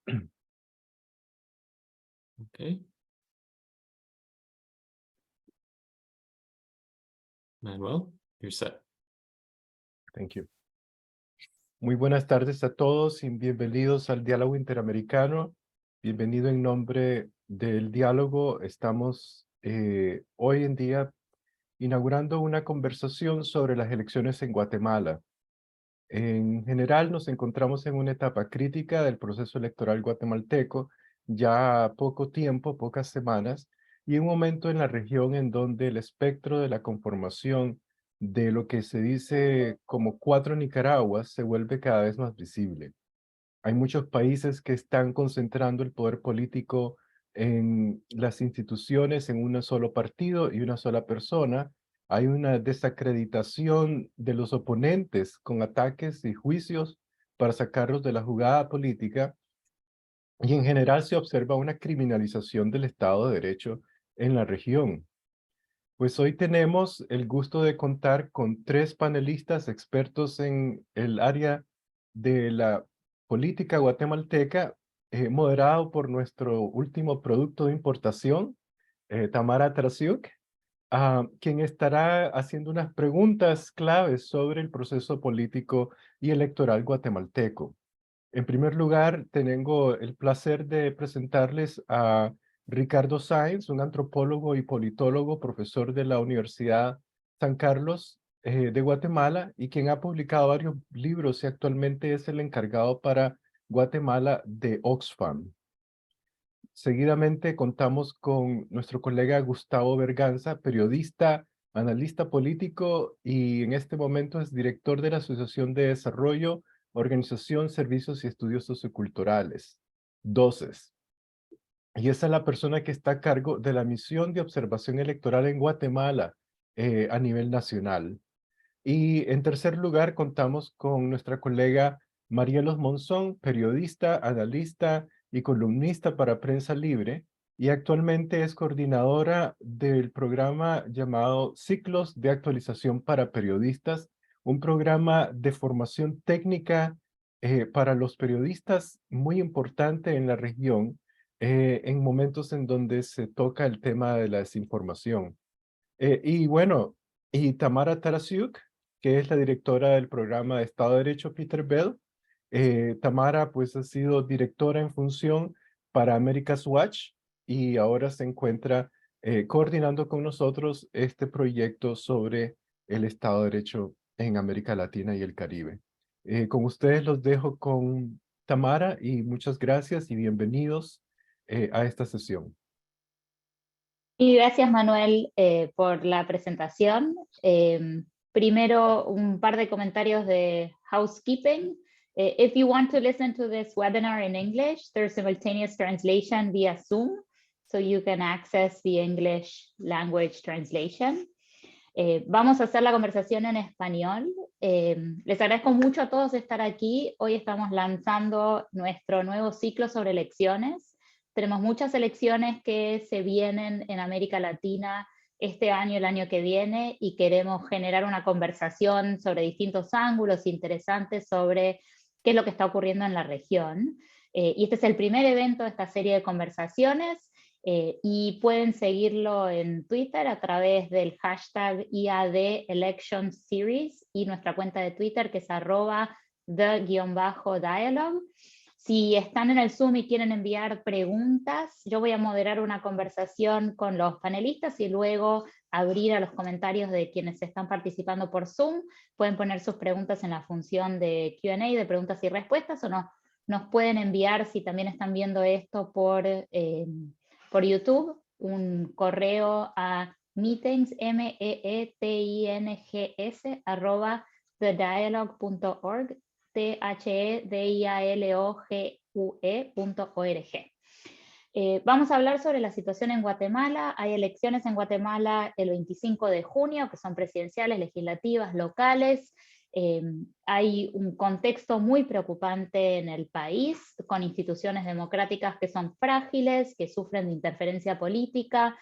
Okay. Manuel, you're set. Thank you. Muy buenas tardes a todos y bienvenidos al Diálogo Interamericano. Bienvenido en nombre del diálogo. Estamos hoy en día inaugurando una conversación sobre las elecciones en Guatemala. En general nos encontramos en una etapa crítica del proceso electoral guatemalteco, ya poco tiempo, pocas semanas, y un momento en la región en donde el espectro de la conformación de lo que se dice como cuatro Nicaraguas se vuelve cada vez más visible. Hay muchos países que están concentrando el poder político en las instituciones en un solo partido y una sola persona. Hay una desacreditación de los oponentes con ataques y juicios para sacarlos de la jugada política, y en general se observa una criminalización del Estado de Derecho en la región. Pues hoy tenemos el gusto de contar con tres panelistas expertos en el área de la política guatemalteca, moderado por nuestro último producto de importación, Tamara Tarasiuk, quien estará haciendo unas preguntas claves sobre el proceso político y electoral guatemalteco. En primer lugar, tengo el placer de presentarles a Ricardo Sáenz, un antropólogo y politólogo, profesor de la Universidad San Carlos de Guatemala, y quien ha publicado varios libros y actualmente es el encargado para Guatemala de Oxfam. Seguidamente contamos con nuestro colega Gustavo Berganza, periodista, analista político y en este momento es director de la Asociación de Desarrollo, Organización, Servicios y Estudios Socioculturales, DOCES. Y esa es la persona que está a cargo de la misión de observación electoral en Guatemala a nivel nacional. Y en tercer lugar, contamos con nuestra colega Marielos Monzón, periodista, analista y columnista para Prensa Libre, y actualmente es coordinadora del programa llamado Ciclos de Actualización para Periodistas, un programa de formación técnica para los periodistas muy importante en la región, en momentos en donde se toca el tema de la desinformación. Y bueno, y Tamara Tarasiuk, que es la directora del programa de Estado de Derecho Peter Bell. Tamara pues ha sido directora en función para America's Watch y ahora se encuentra coordinando con nosotros este proyecto sobre el Estado de Derecho en América Latina y el Caribe. Con ustedes los dejo con Tamara y muchas gracias y bienvenidos a esta sesión. Y gracias, Manuel, por la presentación. Primero, un par de comentarios de housekeeping. If you want to listen to this webinar in English, there's simultaneous translation via Zoom, so you can access the English language translation. Vamos a hacer la conversación en español. Les agradezco mucho a todos estar aquí. Hoy estamos lanzando nuestro nuevo ciclo sobre elecciones. Tenemos muchas elecciones que se vienen en América Latina este año, el año que viene, y queremos generar una conversación sobre distintos ángulos interesantes sobre qué es lo que está ocurriendo en la región. Y este es el primer evento de esta serie de conversaciones, y pueden seguirlo en Twitter a través del hashtag IADElectionSeries y nuestra cuenta de Twitter que es @the_dialogue. Si están en el Zoom y quieren enviar preguntas, yo voy a moderar una conversación con los panelistas y luego abrir a los comentarios de quienes están participando por Zoom. Pueden poner sus preguntas en la función de Q&A, de preguntas y respuestas, o no, nos pueden enviar, si también están viendo esto por YouTube, un correo a meetings, meetings, @thedialogue.org, thedialogue.org. Vamos a hablar sobre la situación en Guatemala. Hay elecciones en Guatemala el 25 de junio, que son presidenciales, legislativas, locales. Hay un contexto muy preocupante en el país, con instituciones democráticas que son frágiles, que sufren de interferencia política.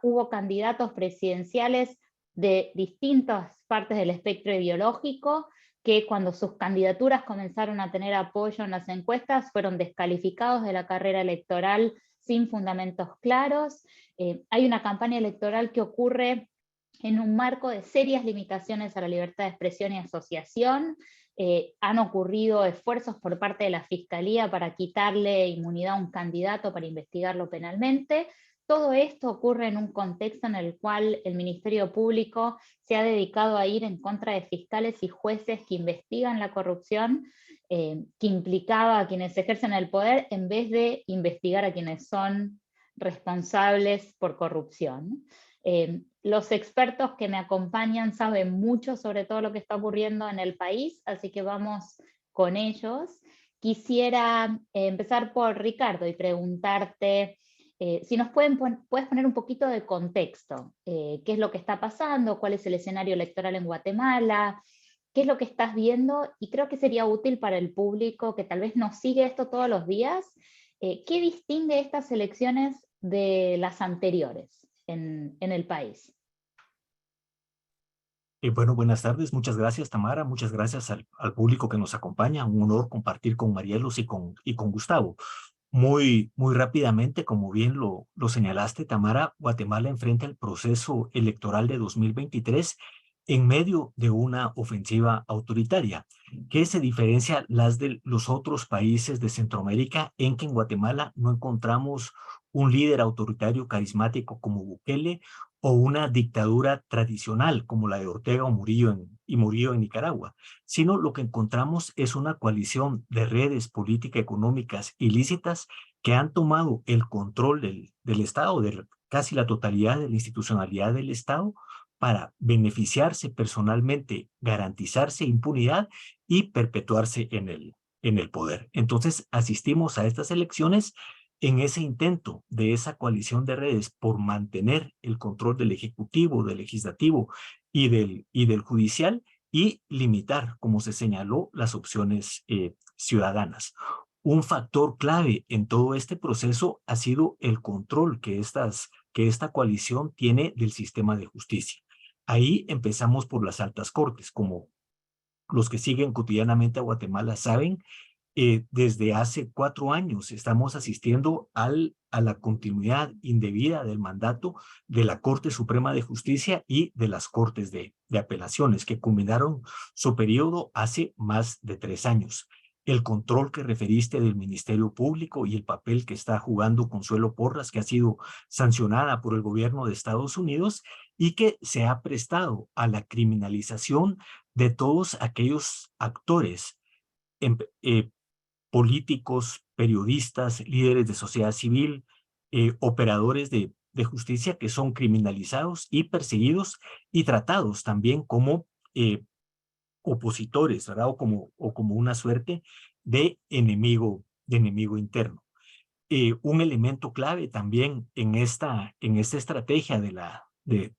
Hubo candidatos presidenciales de distintas partes del espectro ideológico, que cuando sus candidaturas comenzaron a tener apoyo en las encuestas fueron descalificados de la carrera electoral sin fundamentos claros. Hay una campaña electoral que ocurre en un marco de serias limitaciones a la libertad de expresión y asociación. Han ocurrido esfuerzos por parte de la Fiscalía para quitarle inmunidad a un candidato para investigarlo penalmente. Todo esto ocurre en un contexto en el cual el Ministerio Público se ha dedicado a ir en contra de fiscales y jueces que investigan la corrupción, que implicaba a quienes ejercen el poder en vez de investigar a quienes son responsables por corrupción. Los expertos que me acompañan saben mucho sobre todo lo que está ocurriendo en el país, así que vamos con ellos. Quisiera empezar por Ricardo y preguntarte si nos puedes poner un poquito de contexto. ¿Qué es lo que está pasando? ¿Cuál es el escenario electoral en Guatemala? ¿Qué es lo que estás viendo? Y creo que sería útil para el público que tal vez no sigue esto todos los días. ¿Qué distingue estas elecciones de las anteriores en el país? Bueno, buenas tardes. Muchas gracias, Tamara. Muchas gracias al público que nos acompaña. Un honor compartir con Marielos y con Gustavo. Muy rápidamente, como bien lo señalaste, Tamara, Guatemala enfrenta el proceso electoral de 2023 en medio de una ofensiva autoritaria, que se diferencia las de los otros países de Centroamérica, en que en Guatemala no encontramos un líder autoritario carismático como Bukele o una dictadura tradicional como la de Ortega o Murillo en Nicaragua, sino lo que encontramos es una coalición de redes político-económicas ilícitas que han tomado el control del Estado, de casi la totalidad de la institucionalidad del Estado, para beneficiarse personalmente, garantizarse impunidad y perpetuarse en el poder. Entonces asistimos a estas elecciones en ese intento de esa coalición de redes por mantener el control del Ejecutivo, del Legislativo y del Judicial, y limitar, como se señaló, las opciones ciudadanas. Un factor clave en todo este proceso ha sido el control que esta coalición tiene del sistema de justicia. Ahí empezamos por las altas cortes. Como los que siguen cotidianamente a Guatemala saben, desde hace 4 años estamos asistiendo a la continuidad indebida del mandato de la Corte Suprema de Justicia y de las Cortes de Apelaciones, que culminaron su periodo hace más de 3 años. El control que referiste del Ministerio Público y el papel que está jugando Consuelo Porras, que ha sido sancionada por el gobierno de Estados Unidos y que se ha prestado a la criminalización de todos aquellos actores políticos, periodistas, líderes de sociedad civil, operadores de justicia que son criminalizados y perseguidos y tratados también como opositores, ¿verdad? O como una suerte de enemigo interno. Un elemento clave también en esta estrategia de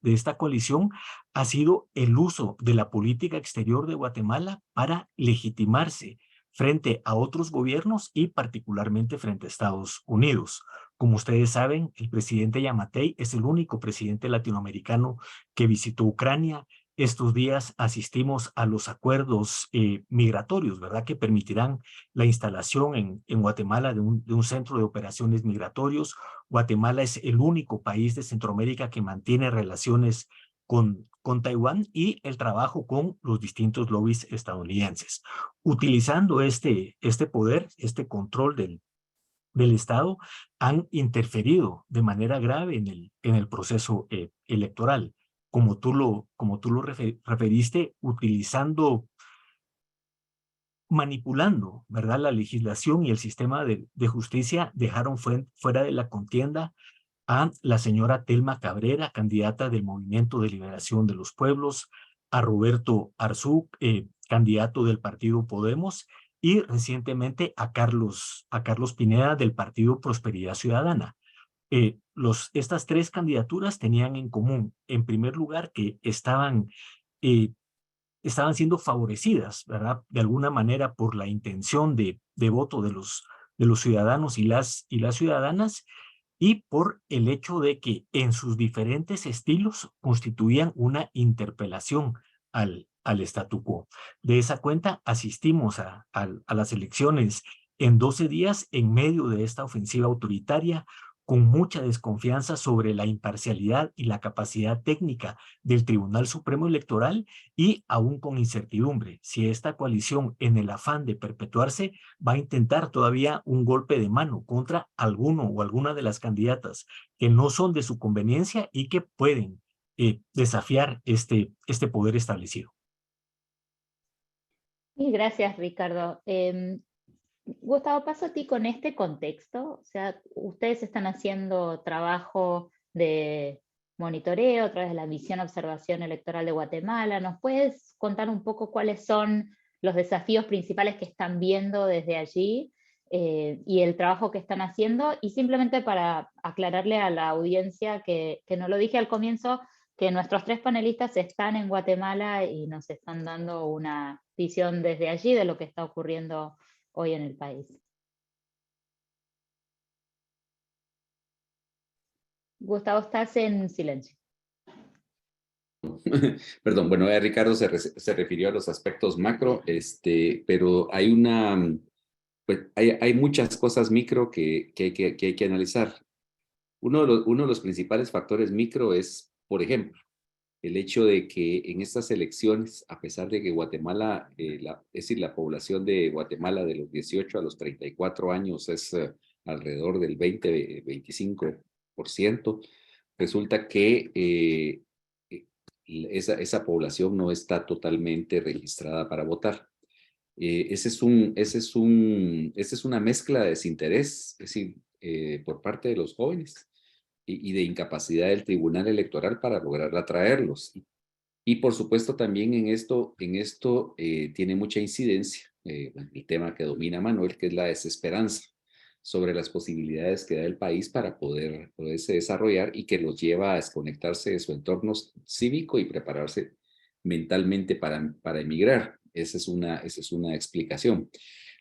esta coalición ha sido el uso de la política exterior de Guatemala para legitimarse frente a otros gobiernos y particularmente frente a Estados Unidos. Como ustedes saben, el presidente Yamatei es el único presidente latinoamericano que visitó Ucrania. Estos días asistimos a los acuerdos migratorios, ¿verdad?, que permitirán la instalación en Guatemala de un centro de operaciones migratorios. Guatemala es el único país de Centroamérica que mantiene relaciones con Taiwán, y el trabajo con los distintos lobbies estadounidenses. Utilizando este poder, este control del Estado, han interferido de manera grave en el proceso electoral. Como tú lo referiste, manipulando, ¿verdad?, la legislación y el sistema de justicia, dejaron fuera de la contienda a la señora Telma Cabrera, candidata del Movimiento de Liberación de los Pueblos, a Roberto Arzú, candidato del partido Podemos, y recientemente a Carlos Pineda del partido Prosperidad Ciudadana. Estas 3 candidaturas tenían en común, en primer lugar, que estaban siendo favorecidas, ¿verdad?, de alguna manera por la intención de voto de los ciudadanos y las ciudadanas, y por el hecho de que en sus diferentes estilos constituían una interpelación al al statu quo. De esa cuenta, asistimos a las elecciones en 12 días en medio de esta ofensiva autoritaria, con mucha desconfianza sobre la imparcialidad y la capacidad técnica del Tribunal Supremo Electoral y aún con incertidumbre si esta coalición, en el afán de perpetuarse, va a intentar todavía un golpe de mano contra alguno o alguna de las candidatas que no son de su conveniencia y que pueden desafiar este poder establecido. Y gracias, Ricardo. Gustavo, paso a ti con este contexto. O sea, ustedes están haciendo trabajo de monitoreo a través de la Misión Observación Electoral de Guatemala. ¿Nos puedes contar un poco cuáles son los desafíos principales que están viendo desde allí y el trabajo que están haciendo? Y simplemente para aclararle a la audiencia que no lo dije al comienzo, que nuestros 3 panelistas están en Guatemala y nos están dando una visión desde allí de lo que está ocurriendo hoy en el país. Gustavo, estás en silencio. Perdón, bueno, Ricardo se refirió a los aspectos macro, pero pues hay muchas cosas micro que hay que analizar. Uno de los principales factores micro es, por ejemplo, el hecho de que en estas elecciones, a pesar de que Guatemala, es decir, la población de Guatemala de los 18 a los 34 años es alrededor del 20-25%, resulta que esa población no está totalmente registrada para votar. Esa es una mezcla de desinterés, es decir, por parte de los jóvenes y de incapacidad del Tribunal Electoral para lograr atraerlos. Y por supuesto también en esto tiene mucha incidencia el tema que domina Manuel, que es la desesperanza sobre las posibilidades que da el país para poderse desarrollar y que los lleva a desconectarse de su entorno cívico y prepararse mentalmente para emigrar. Esa es una explicación.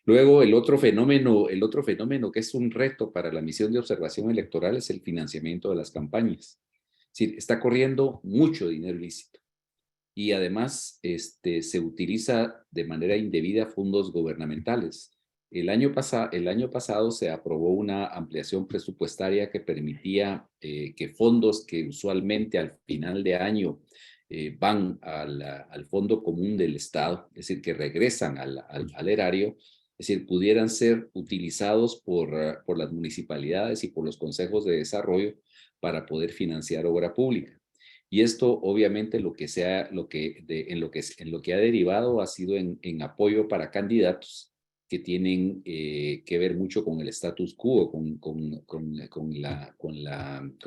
Luego, el otro fenómeno que es un reto para la misión de observación electoral es el financiamiento de las campañas. Es decir, está corriendo mucho dinero ilícito y además se utiliza de manera indebida fondos gubernamentales. El año pasado se aprobó una ampliación presupuestaria que permitía que fondos que usualmente al final de año van al Fondo Común del Estado, es decir, que regresan al erario, es decir, pudieran ser utilizados por las municipalidades y por los consejos de desarrollo para poder financiar obra pública. Y esto obviamente en lo que ha derivado ha sido en apoyo para candidatos que tienen que ver mucho con el status quo, con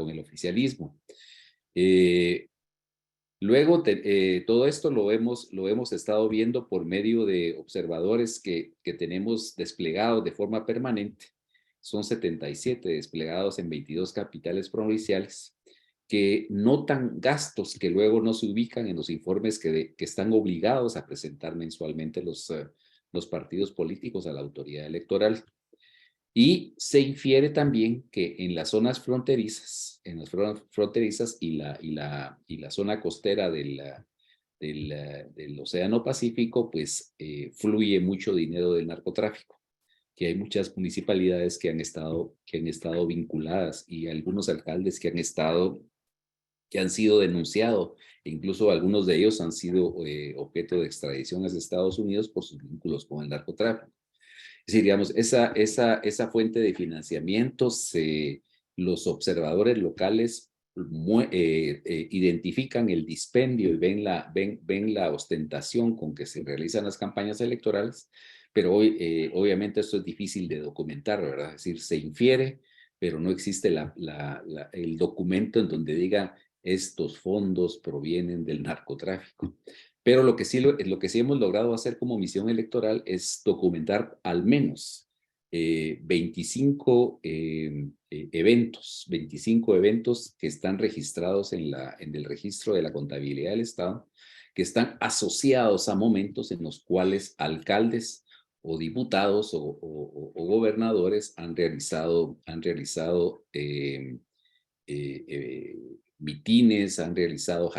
el oficialismo. Luego, todo esto lo hemos estado viendo por medio de observadores que tenemos desplegados de forma permanente. Son 77 desplegados en 22 capitales provinciales que notan gastos que luego no se ubican en los informes que están obligados a presentar mensualmente los partidos políticos a la autoridad electoral. Y se infiere también que en las zonas fronterizas, y la zona costera del Océano Pacífico, pues fluye mucho dinero del narcotráfico, que hay muchas municipalidades que han estado vinculadas y algunos alcaldes que han sido denunciados, e incluso algunos de ellos han sido objeto de extradición a Estados Unidos por sus vínculos con el narcotráfico. Es decir, digamos, esa fuente de financiamiento, los observadores locales identifican el dispendio y ven la ostentación con que se realizan las campañas electorales, pero hoy obviamente esto es difícil de documentar, ¿verdad? Es decir, se infiere, pero no existe el documento en donde diga estos fondos provienen del narcotráfico. Pero lo que sí hemos logrado hacer como misión electoral es documentar al menos 25 eventos que están registrados en el registro de la contabilidad del Estado, que están asociados a momentos en los cuales alcaldes o diputados o gobernadores han realizado mitines, han realizado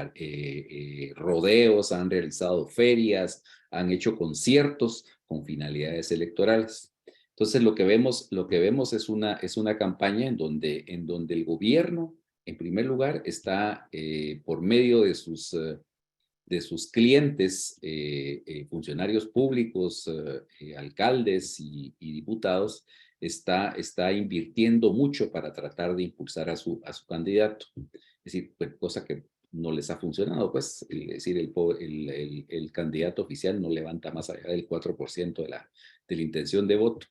rodeos, han realizado ferias, han hecho conciertos con finalidades electorales. Entonces lo que vemos es una campaña en donde el gobierno, en primer lugar, está por medio de sus clientes, funcionarios públicos, alcaldes y diputados, está invirtiendo mucho para tratar de impulsar a su candidato. Es decir, pues, cosa que no les ha funcionado, pues, es decir, el candidato oficial no levanta más allá del 4% de la intención de voto.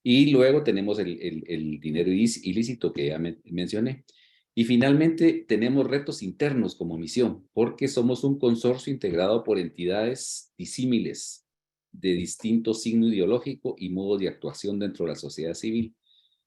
Y luego tenemos el dinero ilícito que ya mencioné. Y finalmente tenemos retos internos como misión, porque somos un consorcio integrado por entidades disímiles de distinto signo ideológico y modo de actuación dentro de la sociedad civil.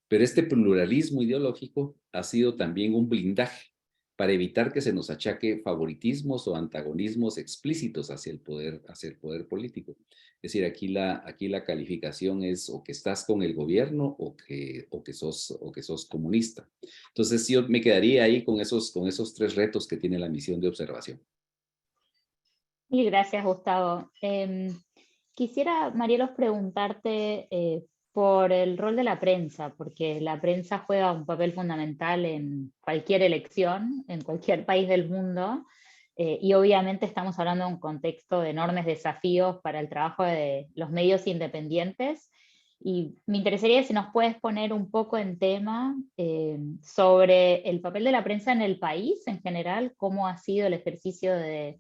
Pero este pluralismo ideológico ha sido también un blindaje para evitar que se nos achaque favoritismos o antagonismos explícitos hacia el poder político. Es decir, aquí la calificación es o que estás con el gobierno o que sos comunista. Entonces yo me quedaría ahí con esos 3 retos que tiene la misión de observación. Y gracias, Gustavo. Quisiera, Marielos, preguntarte por el rol de la prensa, porque la prensa juega un papel fundamental en cualquier elección, en cualquier país del mundo, y obviamente estamos hablando de un contexto de enormes desafíos para el trabajo de los medios independientes, y me interesaría si nos puedes poner un poco en tema sobre el papel de la prensa en el país en general, cómo ha sido el ejercicio de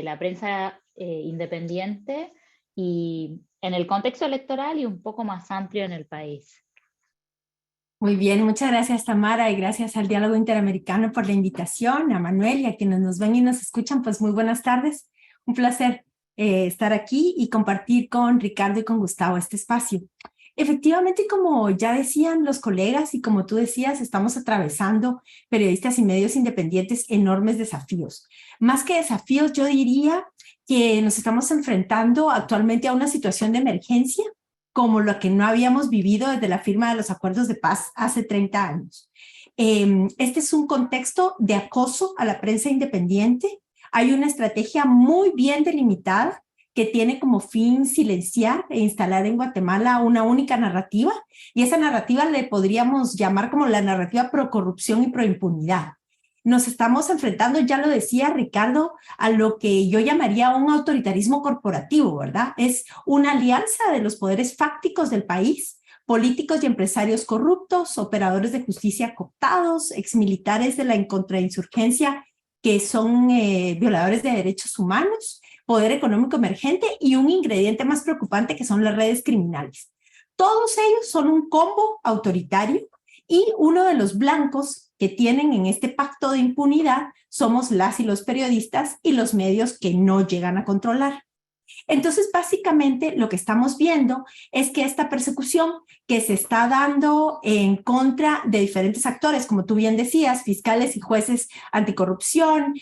la prensa independiente, y en el contexto electoral y un poco más amplio en el país. Muy bien, muchas gracias, Tamara, y gracias al Diálogo Interamericano por la invitación, a Manuel y a quienes nos ven y nos escuchan, pues muy buenas tardes. Un placer estar aquí y compartir con Ricardo y con Gustavo este espacio. Efectivamente, como ya decían los colegas y como tú decías, estamos atravesando, periodistas y medios independientes, enormes desafíos. Más que desafíos, yo diría que nos estamos enfrentando actualmente a una situación de emergencia como la que no habíamos vivido desde la firma de los acuerdos de paz hace 30 años. Este es un contexto de acoso a la prensa independiente. Hay una estrategia muy bien delimitada que tiene como fin silenciar e instalar en Guatemala una única narrativa, y esa narrativa le podríamos llamar como la narrativa pro corrupción y pro impunidad. Nos estamos enfrentando, ya lo decía Ricardo, a lo que yo llamaría un autoritarismo corporativo, ¿verdad? Es una alianza de los poderes fácticos del país, políticos y empresarios corruptos, operadores de justicia cooptados, exmilitares de la contrainsurgencia que son violadores de derechos humanos, poder económico emergente y un ingrediente más preocupante que son las redes criminales. Todos ellos son un combo autoritario, y uno de los blancos que tienen en este pacto de impunidad somos las y los periodistas y los medios que no llegan a controlar. Entonces, básicamente, lo que estamos viendo es que esta persecución que se está dando en contra de diferentes actores, como tú bien decías, fiscales y jueces anticorrupción,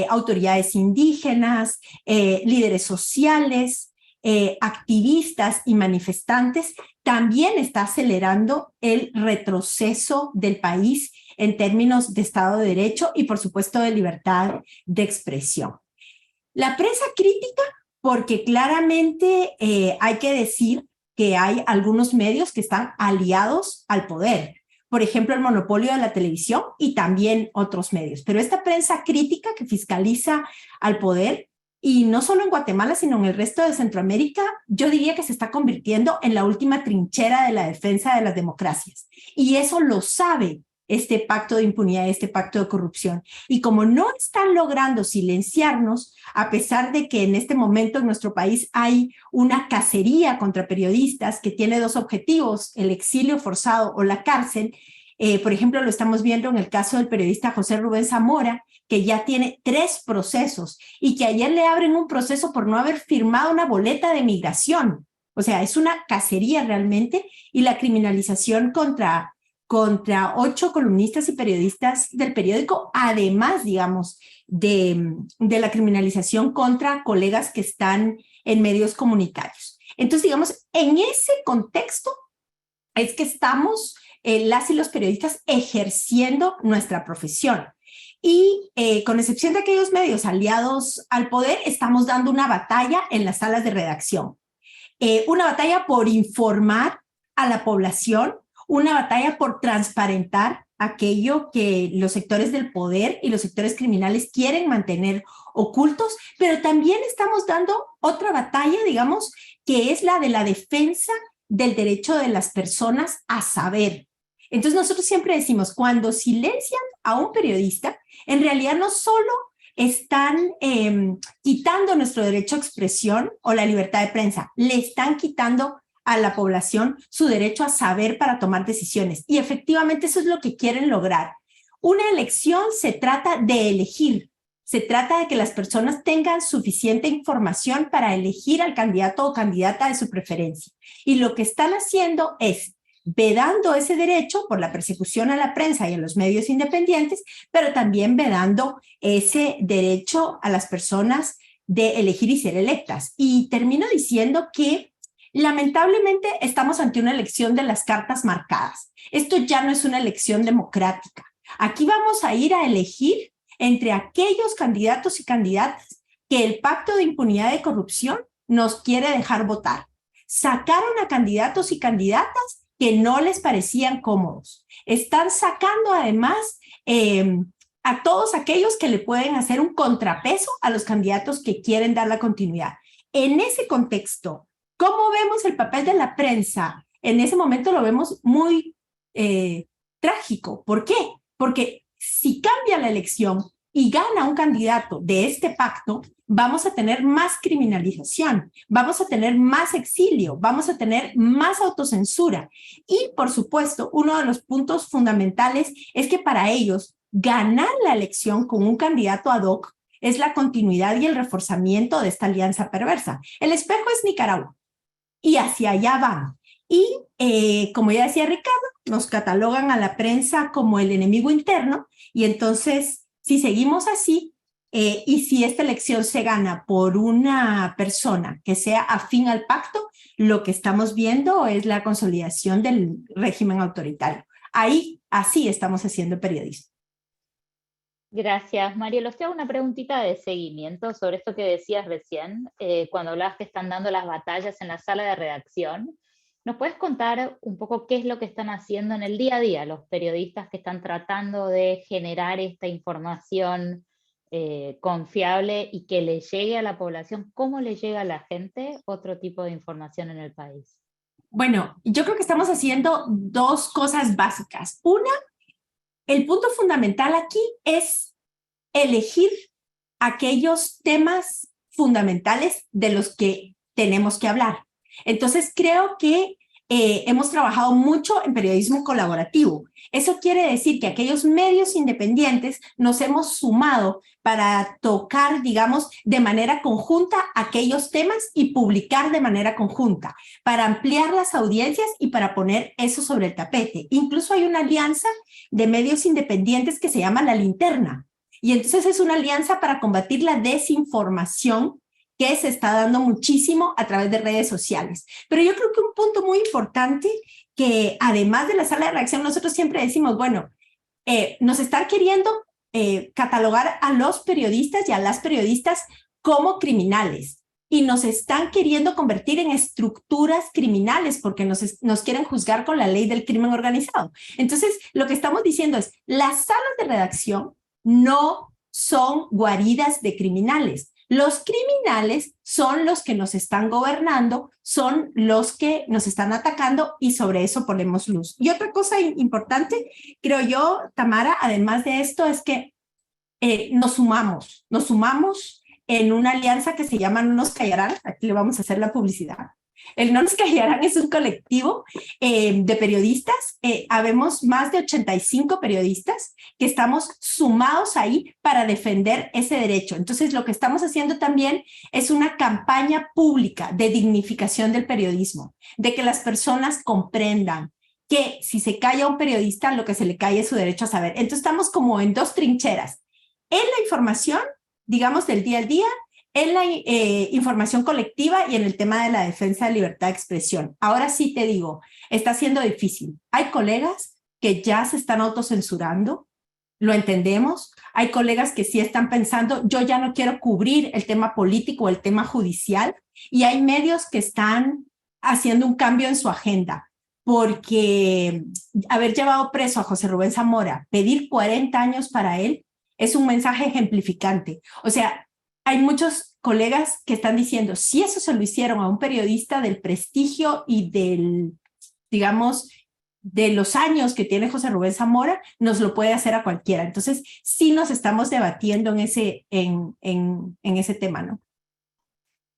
autoridades indígenas, líderes sociales, activistas y manifestantes, también está acelerando el retroceso del país en términos de Estado de Derecho y, por supuesto, de libertad de expresión. La prensa crítica, porque claramente hay que decir que hay algunos medios que están aliados al poder. Por ejemplo, el monopolio de la televisión y también otros medios. Pero esta prensa crítica que fiscaliza al poder, y no solo en Guatemala, sino en el resto de Centroamérica, yo diría que se está convirtiendo en la última trinchera de la defensa de las democracias. Y eso lo sabe este pacto de impunidad, este pacto de corrupción. Y como no están logrando silenciarnos, a pesar de que en este momento en nuestro país hay una cacería contra periodistas que tiene 2 objetivos, el exilio forzado o la cárcel. Por ejemplo, lo estamos viendo en el caso del periodista José Rubén Zamora, que ya tiene 3 procesos y que ayer le abren un proceso por no haber firmado una boleta de migración. O sea, es una cacería realmente, y la criminalización contra 8 columnistas y periodistas del periódico, además, digamos, de la criminalización contra colegas que están en medios comunitarios. Entonces, digamos, en ese contexto es que estamos las y los periodistas ejerciendo nuestra profesión. Y con excepción de aquellos medios aliados al poder, estamos dando una batalla en las salas de redacción. Una batalla por informar a la población, una batalla por transparentar aquello que los sectores del poder y los sectores criminales quieren mantener ocultos, pero también estamos dando otra batalla, digamos, que es la de la defensa del derecho de las personas a saber. Entonces nosotros siempre decimos, cuando silencian a un periodista, en realidad no solo están quitando nuestro derecho a expresión o la libertad de prensa, le están quitando a la población su derecho a saber para tomar decisiones. Y efectivamente eso es lo que quieren lograr. Una elección se trata de elegir, se trata de que las personas tengan suficiente información para elegir al candidato o candidata de su preferencia. Y lo que están haciendo es vedando ese derecho por la persecución a la prensa y a los medios independientes, pero también vedando ese derecho a las personas de elegir y ser electas. Y termino diciendo que lamentablemente estamos ante una elección de las cartas marcadas. Esto ya no es una elección democrática. Aquí vamos a ir a elegir entre aquellos candidatos y candidatas que el Pacto de Impunidad y Corrupción nos quiere dejar votar. Sacaron a candidatos y candidatas que no les parecían cómodos. Están sacando además a todos aquellos que le pueden hacer un contrapeso a los candidatos que quieren dar la continuidad. En ese contexto, ¿cómo vemos el papel de la prensa? En ese momento lo vemos muy trágico. ¿Por qué? Porque si cambia la elección y gana un candidato de este pacto, vamos a tener más criminalización, vamos a tener más exilio, vamos a tener más autocensura. Y, por supuesto, uno de los puntos fundamentales es que para ellos ganar la elección con un candidato ad hoc es la continuidad y el reforzamiento de esta alianza perversa. El espejo es Nicaragua y hacia allá van. Y como ya decía Ricardo, nos catalogan a la prensa como el enemigo interno y entonces si seguimos así y si esta elección se gana por una persona que sea afín al pacto, lo que estamos viendo es la consolidación del régimen autoritario. Ahí, así estamos haciendo periodismo. Gracias, Marielo. Te hago una preguntita de seguimiento sobre esto que decías recién, cuando hablabas que están dando las batallas en la sala de redacción. ¿Nos puedes contar un poco qué es lo que están haciendo en el día a día los periodistas que están tratando de generar esta información confiable y que le llegue a la población? ¿Cómo le llega a la gente otro tipo de información en el país? Bueno, yo creo que estamos haciendo dos cosas básicas. Una, el punto fundamental aquí es elegir aquellos temas fundamentales de los que tenemos que hablar. Entonces, creo que hemos trabajado mucho en periodismo colaborativo. Eso quiere decir que aquellos medios independientes nos hemos sumado para tocar, digamos, de manera conjunta aquellos temas y publicar de manera conjunta, para ampliar las audiencias y para poner eso sobre el tapete. Incluso hay una alianza de medios independientes que se llama La Linterna. Y entonces es una alianza para combatir la desinformación que se está dando muchísimo a través de redes sociales. Pero yo creo que un punto muy importante que además de la sala de redacción nosotros siempre decimos, bueno, nos están queriendo catalogar a los periodistas y a las periodistas como criminales y nos están queriendo convertir en estructuras criminales porque nos quieren juzgar con la ley del crimen organizado. Entonces, lo que estamos diciendo es, las salas de redacción no son guaridas de criminales. Los criminales son los que nos están gobernando, son los que nos están atacando y sobre eso ponemos luz. Y otra cosa importante, creo yo, Tamara, además de esto, es que nos sumamos en una alianza que se llama No Nos Callarán. Aquí le vamos a hacer la publicidad. El No Nos Callarán es un colectivo de periodistas. Habemos más de 85 periodistas que estamos sumados ahí para defender ese derecho. Entonces, lo que estamos haciendo también es una campaña pública de dignificación del periodismo, de que las personas comprendan que si se calla a un periodista, lo que se le cae es su derecho a saber. Entonces, estamos como en dos trincheras. En la información, digamos, del día a día, en la información colectiva y en el tema de la defensa de libertad de expresión. Ahora sí te digo, está siendo difícil. Hay colegas que ya se están autocensurando, lo entendemos. Hay colegas que sí están pensando, yo ya no quiero cubrir el tema político o el tema judicial, y hay medios que están haciendo un cambio en su agenda, porque haber llevado preso a José Rubén Zamora, pedir 40 años para él, es un mensaje ejemplificante. O sea, hay muchos colegas que están diciendo, si eso se lo hicieron a un periodista del prestigio y del, digamos, de los años que tiene José Rubén Zamora, nos lo puede hacer a cualquiera. Entonces, sí nos estamos debatiendo en ese tema, ¿no?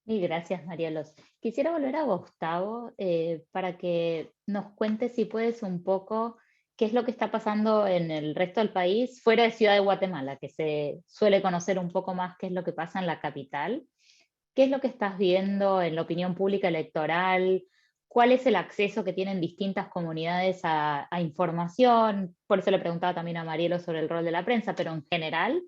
Y gracias, Marielos. Quisiera volver a Gustavo para que nos cuente, si puedes, un poco qué es lo que está pasando en el resto del país, fuera de Ciudad de Guatemala, que se suele conocer un poco más qué es lo que pasa en la capital. ¿Qué es lo que estás viendo en la opinión pública electoral? ¿Cuál es el acceso que tienen distintas comunidades a información? Por eso le preguntaba también a Marielo sobre el rol de la prensa, pero en general,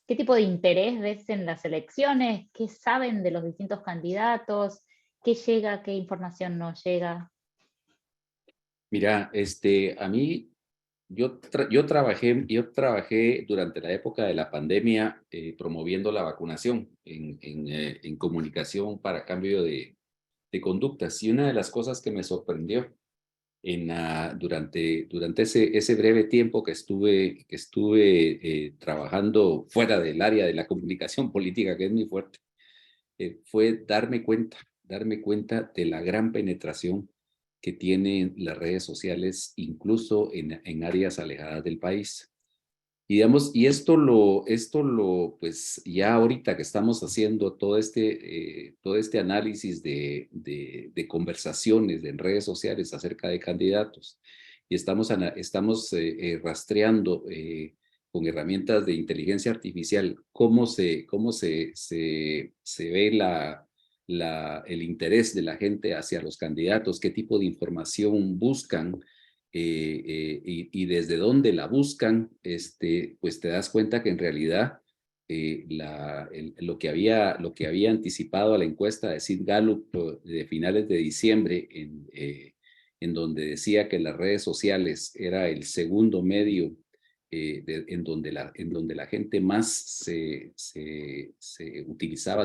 ¿qué tipo de interés ves en las elecciones? ¿Qué saben de los distintos candidatos? ¿Qué llega? ¿Qué información no llega? Mira, a mí, yo trabajé durante la época de la pandemia promoviendo la vacunación en comunicación para cambio de conductas. Y una de las cosas que me sorprendió durante ese breve tiempo que estuve trabajando fuera del área de la comunicación política, que es muy fuerte, fue darme cuenta de la gran penetración que tienen las redes sociales, incluso en áreas alejadas del país. Y digamos, pues ya ahorita que estamos haciendo todo este análisis de conversaciones en redes sociales acerca de candidatos, y estamos rastreando con herramientas de inteligencia artificial cómo se ve el interés de la gente hacia los candidatos, qué tipo de información buscan, y desde dónde la buscan, pues te das cuenta que en realidad lo que había anticipado a la encuesta de Sid Gallup de finales de diciembre, en donde decía que las redes sociales era el segundo medio en donde la gente más se utilizaba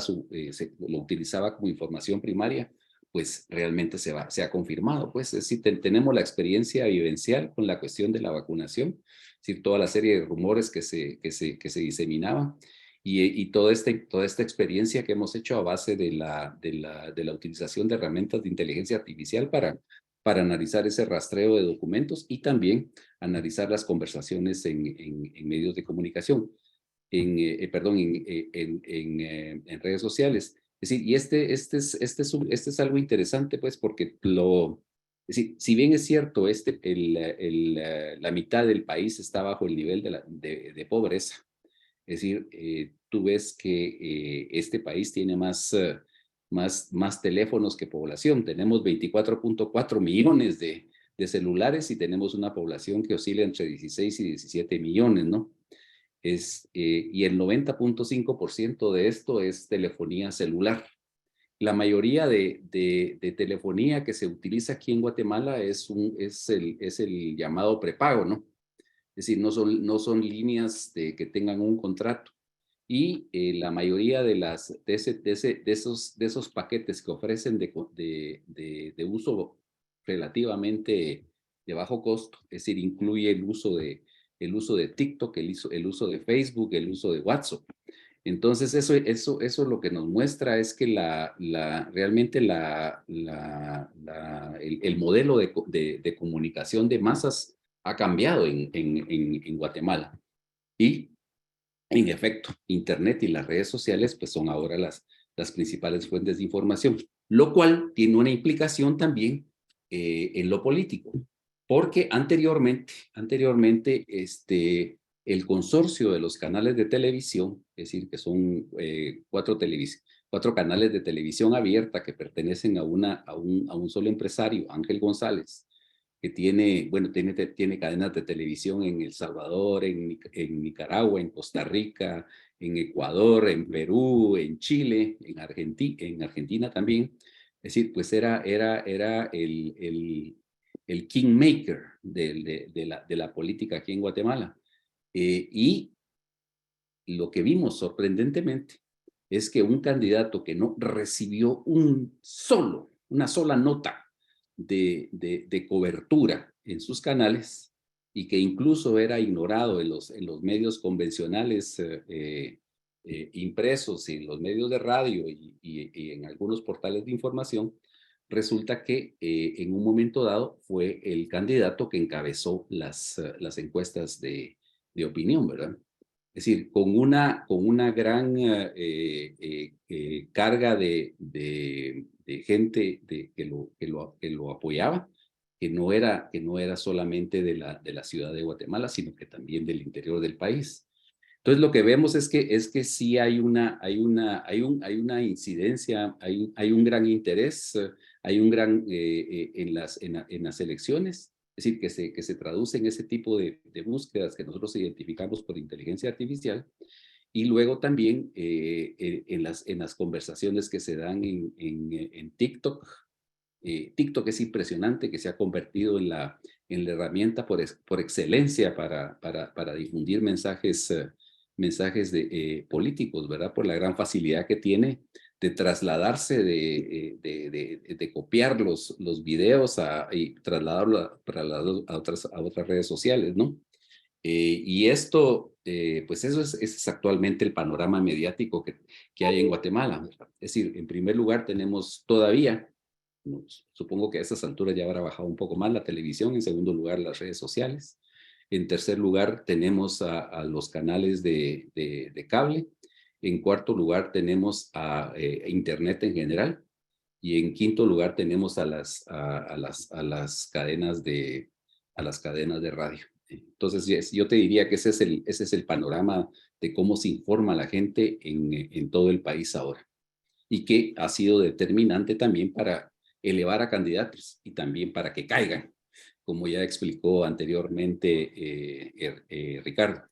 lo utilizaba como información primaria, pues realmente se ha confirmado. Pues es decir, tenemos la experiencia vivencial con la cuestión de la vacunación, es decir, toda la serie de rumores que se diseminaban, y toda esta experiencia que hemos hecho a base de la utilización de herramientas de inteligencia artificial para analizar ese rastreo de documentos y también analizar las conversaciones en medios de comunicación, en redes sociales. Es decir, y este es algo interesante, pues, porque es decir, si bien es cierto, la mitad del país está bajo el nivel de pobreza, es decir, tú ves que este país tiene más teléfonos que población. Tenemos 24.4 millones de celulares y tenemos una población que oscila entre 16 y 17 millones, ¿no? Y el 90.5% de esto es telefonía celular. La mayoría de telefonía que se utiliza aquí en Guatemala es el llamado prepago, ¿no? Es decir, no son líneas que tengan un contrato. Y la mayoría de esos paquetes que ofrecen de uso relativamente de bajo costo, es decir, incluye el uso de TikTok, el uso de Facebook, el uso de WhatsApp. Entonces, eso lo que nos muestra es que realmente el modelo de comunicación de masas ha cambiado en Guatemala. Y, en efecto, Internet y las redes sociales pues son ahora las principales fuentes de información, lo cual tiene una implicación también en lo político, porque anteriormente el consorcio de los canales de televisión, es decir, que son 4 canales de televisión abierta que pertenecen a un solo empresario, Ángel González, que tiene cadenas de televisión en El Salvador, en Nicaragua, en Costa Rica, en Ecuador, en Perú, en Chile, en Argentina también. Es decir, pues era el kingmaker de la política aquí en Guatemala. Y lo que vimos sorprendentemente es que un candidato que no recibió una sola nota de cobertura en sus canales y que incluso era ignorado en los medios convencionales impresos, en los medios de radio y en algunos portales de información, resulta que en un momento dado fue el candidato que encabezó las encuestas de opinión, ¿verdad? Es decir, con una gran carga de gente que lo apoyaba, que no era solamente de la ciudad de Guatemala, sino que también del interior del país. Entonces, lo que vemos es que sí hay una incidencia, hay un gran interés, hay un gran en las elecciones. Es decir, que se traduce en ese tipo de búsquedas que nosotros identificamos por inteligencia artificial, y luego también en las conversaciones que se dan en TikTok. TikTok es impresionante, que se ha convertido en la herramienta por excelencia para difundir mensajes políticos, ¿verdad? Por la gran facilidad que tiene de trasladarse, de copiar los videos y trasladarlo a otras redes sociales, ¿no? Y esto, pues eso es actualmente el panorama mediático que hay en Guatemala, ¿verdad? Es decir, en primer lugar tenemos todavía, supongo que a esas alturas ya habrá bajado un poco más la televisión, en segundo lugar las redes sociales, en tercer lugar tenemos a los canales de cable, en cuarto lugar tenemos a Internet en general, y en quinto lugar tenemos a las cadenas de radio. Entonces, yo te diría que ese es el panorama de cómo se informa la gente en todo el país ahora, y que ha sido determinante también para elevar a candidatos y también para que caigan, como ya explicó anteriormente Ricardo.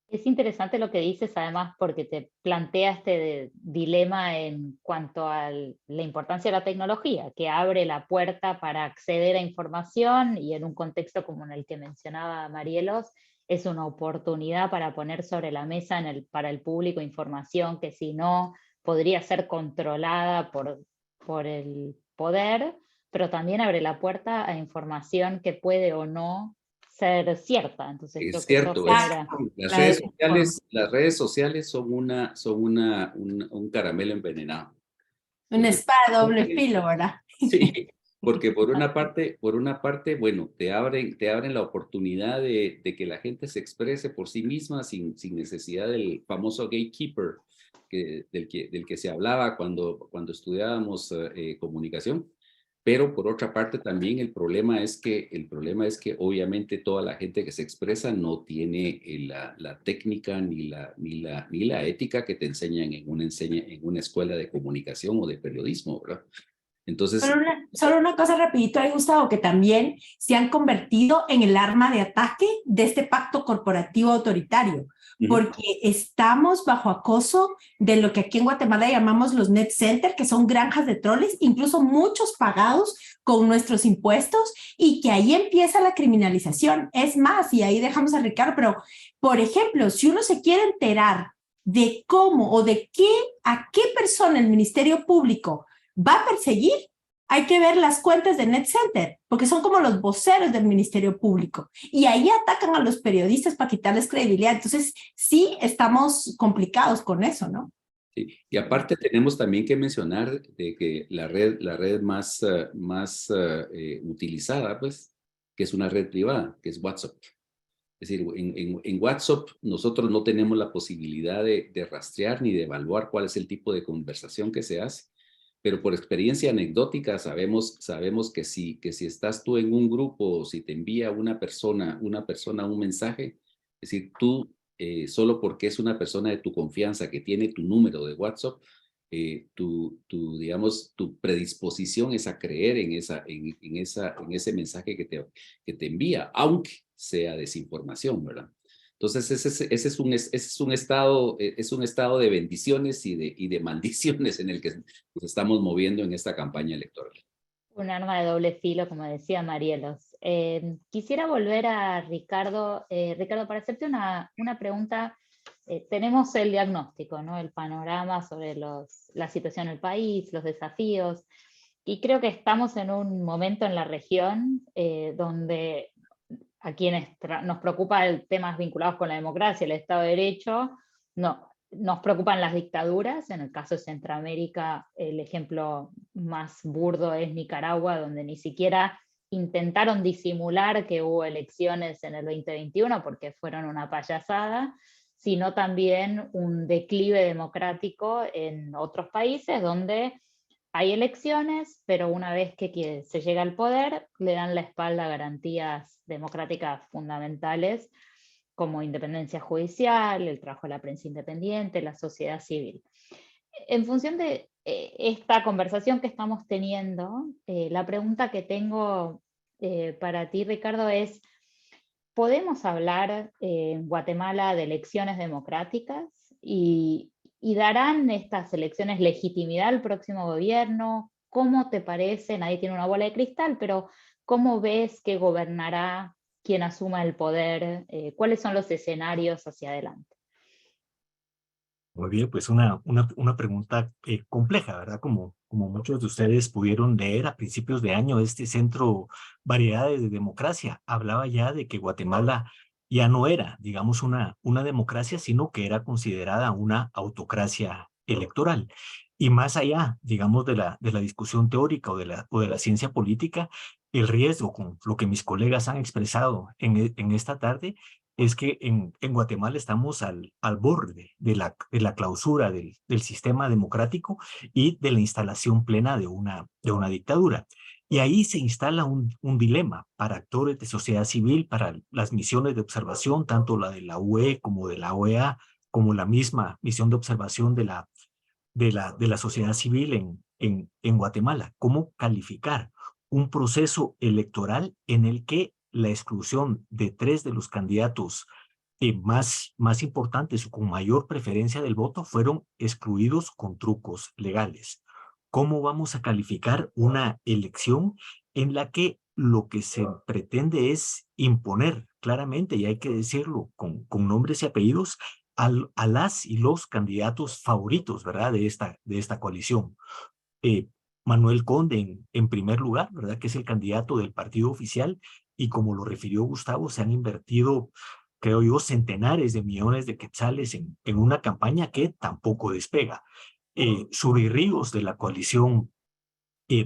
Es interesante lo que dices, además, porque te plantea este dilema en cuanto a la importancia de la tecnología, que abre la puerta para acceder a información, y en un contexto como en el que mencionaba Marielos, es una oportunidad para poner sobre la mesa para el público información que si no podría ser controlada por el poder, pero también abre la puerta a información que puede o no ser cierta. Entonces, Es creo que cierto, eso genera... las redes sociales son un caramelo envenenado. Una espada doble filo, ¿verdad? Sí, porque por una parte, bueno, te abren la oportunidad de que la gente se exprese por sí misma sin necesidad del famoso gatekeeper del que se hablaba cuando estudiábamos comunicación. Pero por otra parte también el problema es que obviamente toda la gente que se expresa no tiene la técnica ni la ética que te enseñan en una escuela de comunicación o de periodismo, ¿verdad? Entonces, Solo una cosa rapidito ahí, Gustavo, que también se han convertido en el arma de ataque de este pacto corporativo autoritario, porque estamos bajo acoso de lo que aquí en Guatemala llamamos los net center, que son granjas de troles, incluso muchos pagados con nuestros impuestos, y que ahí empieza la criminalización. Es más, y ahí dejamos a Ricardo, pero, por ejemplo, si uno se quiere enterar de cómo o a qué persona el Ministerio Público va a perseguir, hay que ver las cuentas de Net Center, porque son como los voceros del Ministerio Público, y ahí atacan a los periodistas para quitarles credibilidad. Entonces, sí estamos complicados con eso, ¿no? Sí. Y aparte tenemos también que mencionar de que la red más utilizada, pues, que es una red privada, que es WhatsApp. Es decir, en WhatsApp nosotros no tenemos la posibilidad de rastrear ni de evaluar cuál es el tipo de conversación que se hace, pero por experiencia anecdótica sabemos que si estás tú en un grupo, o si te envía una persona un mensaje, es decir, tú solo porque es una persona de tu confianza que tiene tu número de WhatsApp, digamos, tu predisposición es a creer en ese mensaje que te envía, aunque sea desinformación, ¿verdad? Entonces, ese es un estado de bendiciones y de maldiciones en el que nos estamos moviendo en esta campaña electoral. Un arma de doble filo, como decía Marielos. Quisiera volver a Ricardo. Ricardo, para hacerte una pregunta, tenemos el diagnóstico, ¿no? El panorama sobre la situación del país, los desafíos, y creo que estamos en un momento en la región donde a quienes nos preocupa el temas vinculados con la democracia, el Estado de Derecho, no, nos preocupan las dictaduras. En el caso de Centroamérica, el ejemplo más burdo es Nicaragua, donde ni siquiera intentaron disimular que hubo elecciones en el 2021 porque fueron una payasada, sino también un declive democrático en otros países donde hay elecciones, pero una vez que se llega al poder, le dan la espalda a garantías democráticas fundamentales como independencia judicial, el trabajo de la prensa independiente, la sociedad civil. En función de esta conversación que estamos teniendo, la pregunta que tengo para ti, Ricardo, es: ¿podemos hablar en Guatemala de elecciones democráticas? ¿Y darán estas elecciones legitimidad al próximo gobierno? ¿Cómo te parece? Nadie tiene una bola de cristal, pero ¿cómo ves que gobernará quien asuma el poder? ¿Cuáles son los escenarios hacia adelante? Muy bien, pues una pregunta compleja, ¿verdad? Como muchos de ustedes pudieron leer a principios de año, este Centro Variedades de Democracia hablaba ya de que Guatemala ya no era, digamos, una democracia, sino que era considerada una autocracia electoral. Y más allá, digamos, de la discusión teórica o de la ciencia política, el riesgo, con lo que mis colegas han expresado en esta tarde, es que en Guatemala estamos al borde de la clausura del sistema democrático y de la instalación plena de una dictadura. Y ahí se instala un dilema para actores de sociedad civil, para las misiones de observación, tanto la de la UE como de la OEA, como la misma misión de observación de la sociedad civil en Guatemala. ¿Cómo calificar un proceso electoral en el que la exclusión de 3 de los candidatos más importantes o con mayor preferencia del voto fueron excluidos con trucos legales? ¿Cómo vamos a calificar una elección en la que lo que se pretende es imponer claramente, y hay que decirlo con nombres y apellidos, a las y los candidatos favoritos, ¿verdad?, de esta coalición? Manuel Conde en primer lugar, ¿verdad?, que es el candidato del partido oficial, y como lo refirió Gustavo, se han invertido, creo yo, centenares de millones de quetzales en una campaña que tampoco despega. Suri Ríos, de la coalición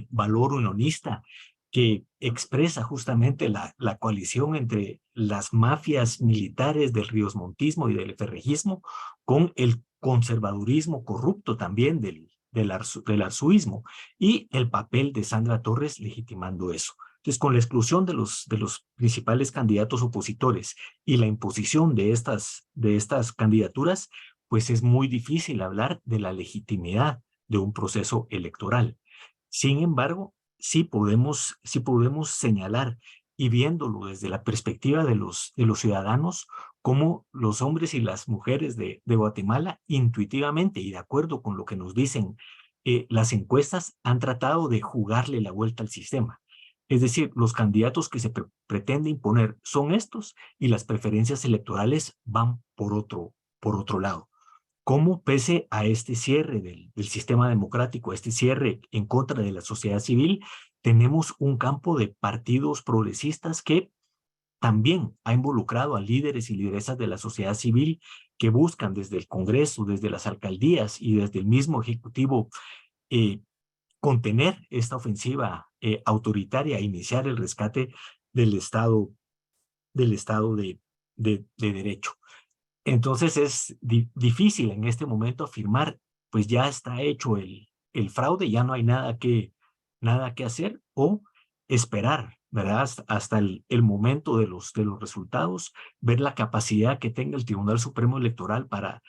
Valor Unionista, que expresa justamente la coalición entre las mafias militares del riosmontismo y del ferrejismo con el conservadurismo corrupto también del arzuismo, y el papel de Sandra Torres legitimando eso. Entonces, con la exclusión de los principales candidatos opositores y la imposición de estas candidaturas, pues es muy difícil hablar de la legitimidad de un proceso electoral. Sin embargo, sí podemos señalar, y viéndolo desde la perspectiva de los ciudadanos, cómo los hombres y las mujeres de Guatemala, intuitivamente y de acuerdo con lo que nos dicen las encuestas, han tratado de jugarle la vuelta al sistema. Es decir, los candidatos que se pretende imponer son estos, y las preferencias electorales van por otro lado. Cómo, pese a este cierre del sistema democrático, este cierre en contra de la sociedad civil, tenemos un campo de partidos progresistas que también ha involucrado a líderes y lideresas de la sociedad civil que buscan desde el Congreso, desde las alcaldías y desde el mismo Ejecutivo contener esta ofensiva autoritaria e iniciar el rescate del Estado de Derecho. Entonces es difícil en este momento afirmar, pues ya está hecho el fraude, ya no hay nada que hacer, o esperar, ¿verdad?, hasta el momento de los resultados, ver la capacidad que tenga el Tribunal Supremo Electoral para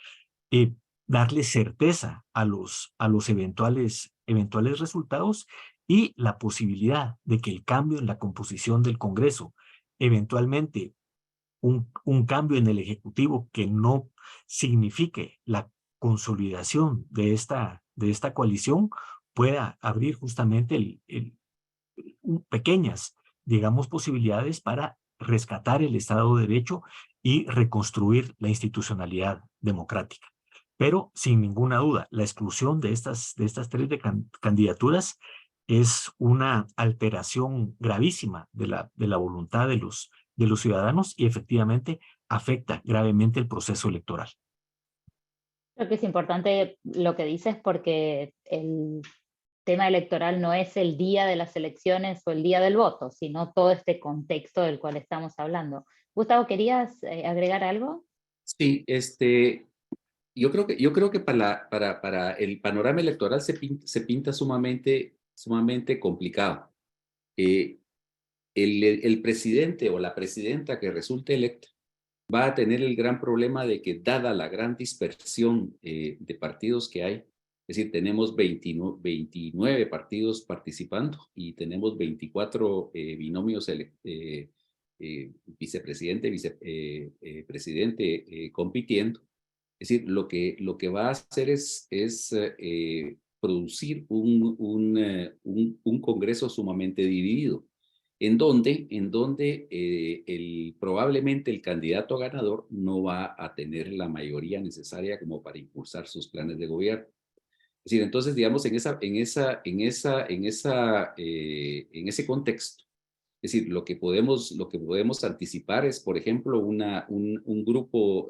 darle certeza a los eventuales resultados, y la posibilidad de que el cambio en la composición del Congreso, eventualmente un cambio en el Ejecutivo que no signifique la consolidación de esta coalición, pueda abrir justamente pequeñas, digamos, posibilidades para rescatar el Estado de Derecho y reconstruir la institucionalidad democrática. Pero sin ninguna duda, la exclusión de estas tres candidaturas es una alteración gravísima de la voluntad de los ciudadanos y efectivamente afecta gravemente el proceso electoral. Creo que es importante lo que dices porque el tema electoral no es el día de las elecciones o el día del voto, sino todo este contexto del cual estamos hablando. Gustavo, ¿querías agregar algo? Sí, yo creo que para el panorama electoral se pinta sumamente complicado. El presidente o la presidenta que resulte electa va a tener el gran problema de que, dada la gran dispersión de partidos que hay, es decir, tenemos 29 partidos participando y tenemos 24 binomios vicepresidente, vicepresidente compitiendo. Es decir, lo que va a hacer es producir un Congreso sumamente dividido, en donde probablemente el candidato ganador no va a tener la mayoría necesaria como para impulsar sus planes de gobierno. Es decir, entonces, digamos, en ese contexto, es decir, lo que podemos anticipar es, por ejemplo, un grupo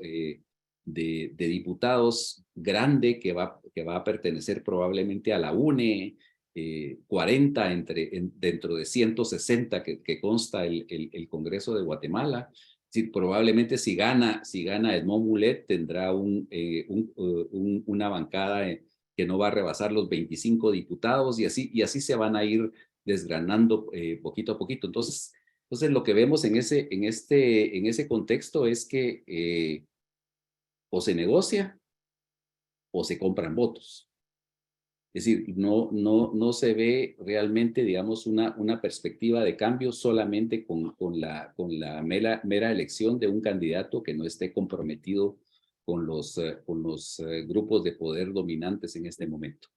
de diputados grande que va a pertenecer probablemente a la UNE, 40 dentro de 160 que consta el Congreso de Guatemala. Es decir, probablemente si gana Edmond Mulet tendrá una bancada que no va a rebasar los 25 diputados y así se van a ir desgranando poquito a poquito. Entonces lo que vemos en ese contexto es que o se negocia o se compran votos. Es decir, no se ve realmente, digamos, una perspectiva de cambio solamente con la mera elección de un candidato que no esté comprometido con los grupos de poder dominantes en este momento.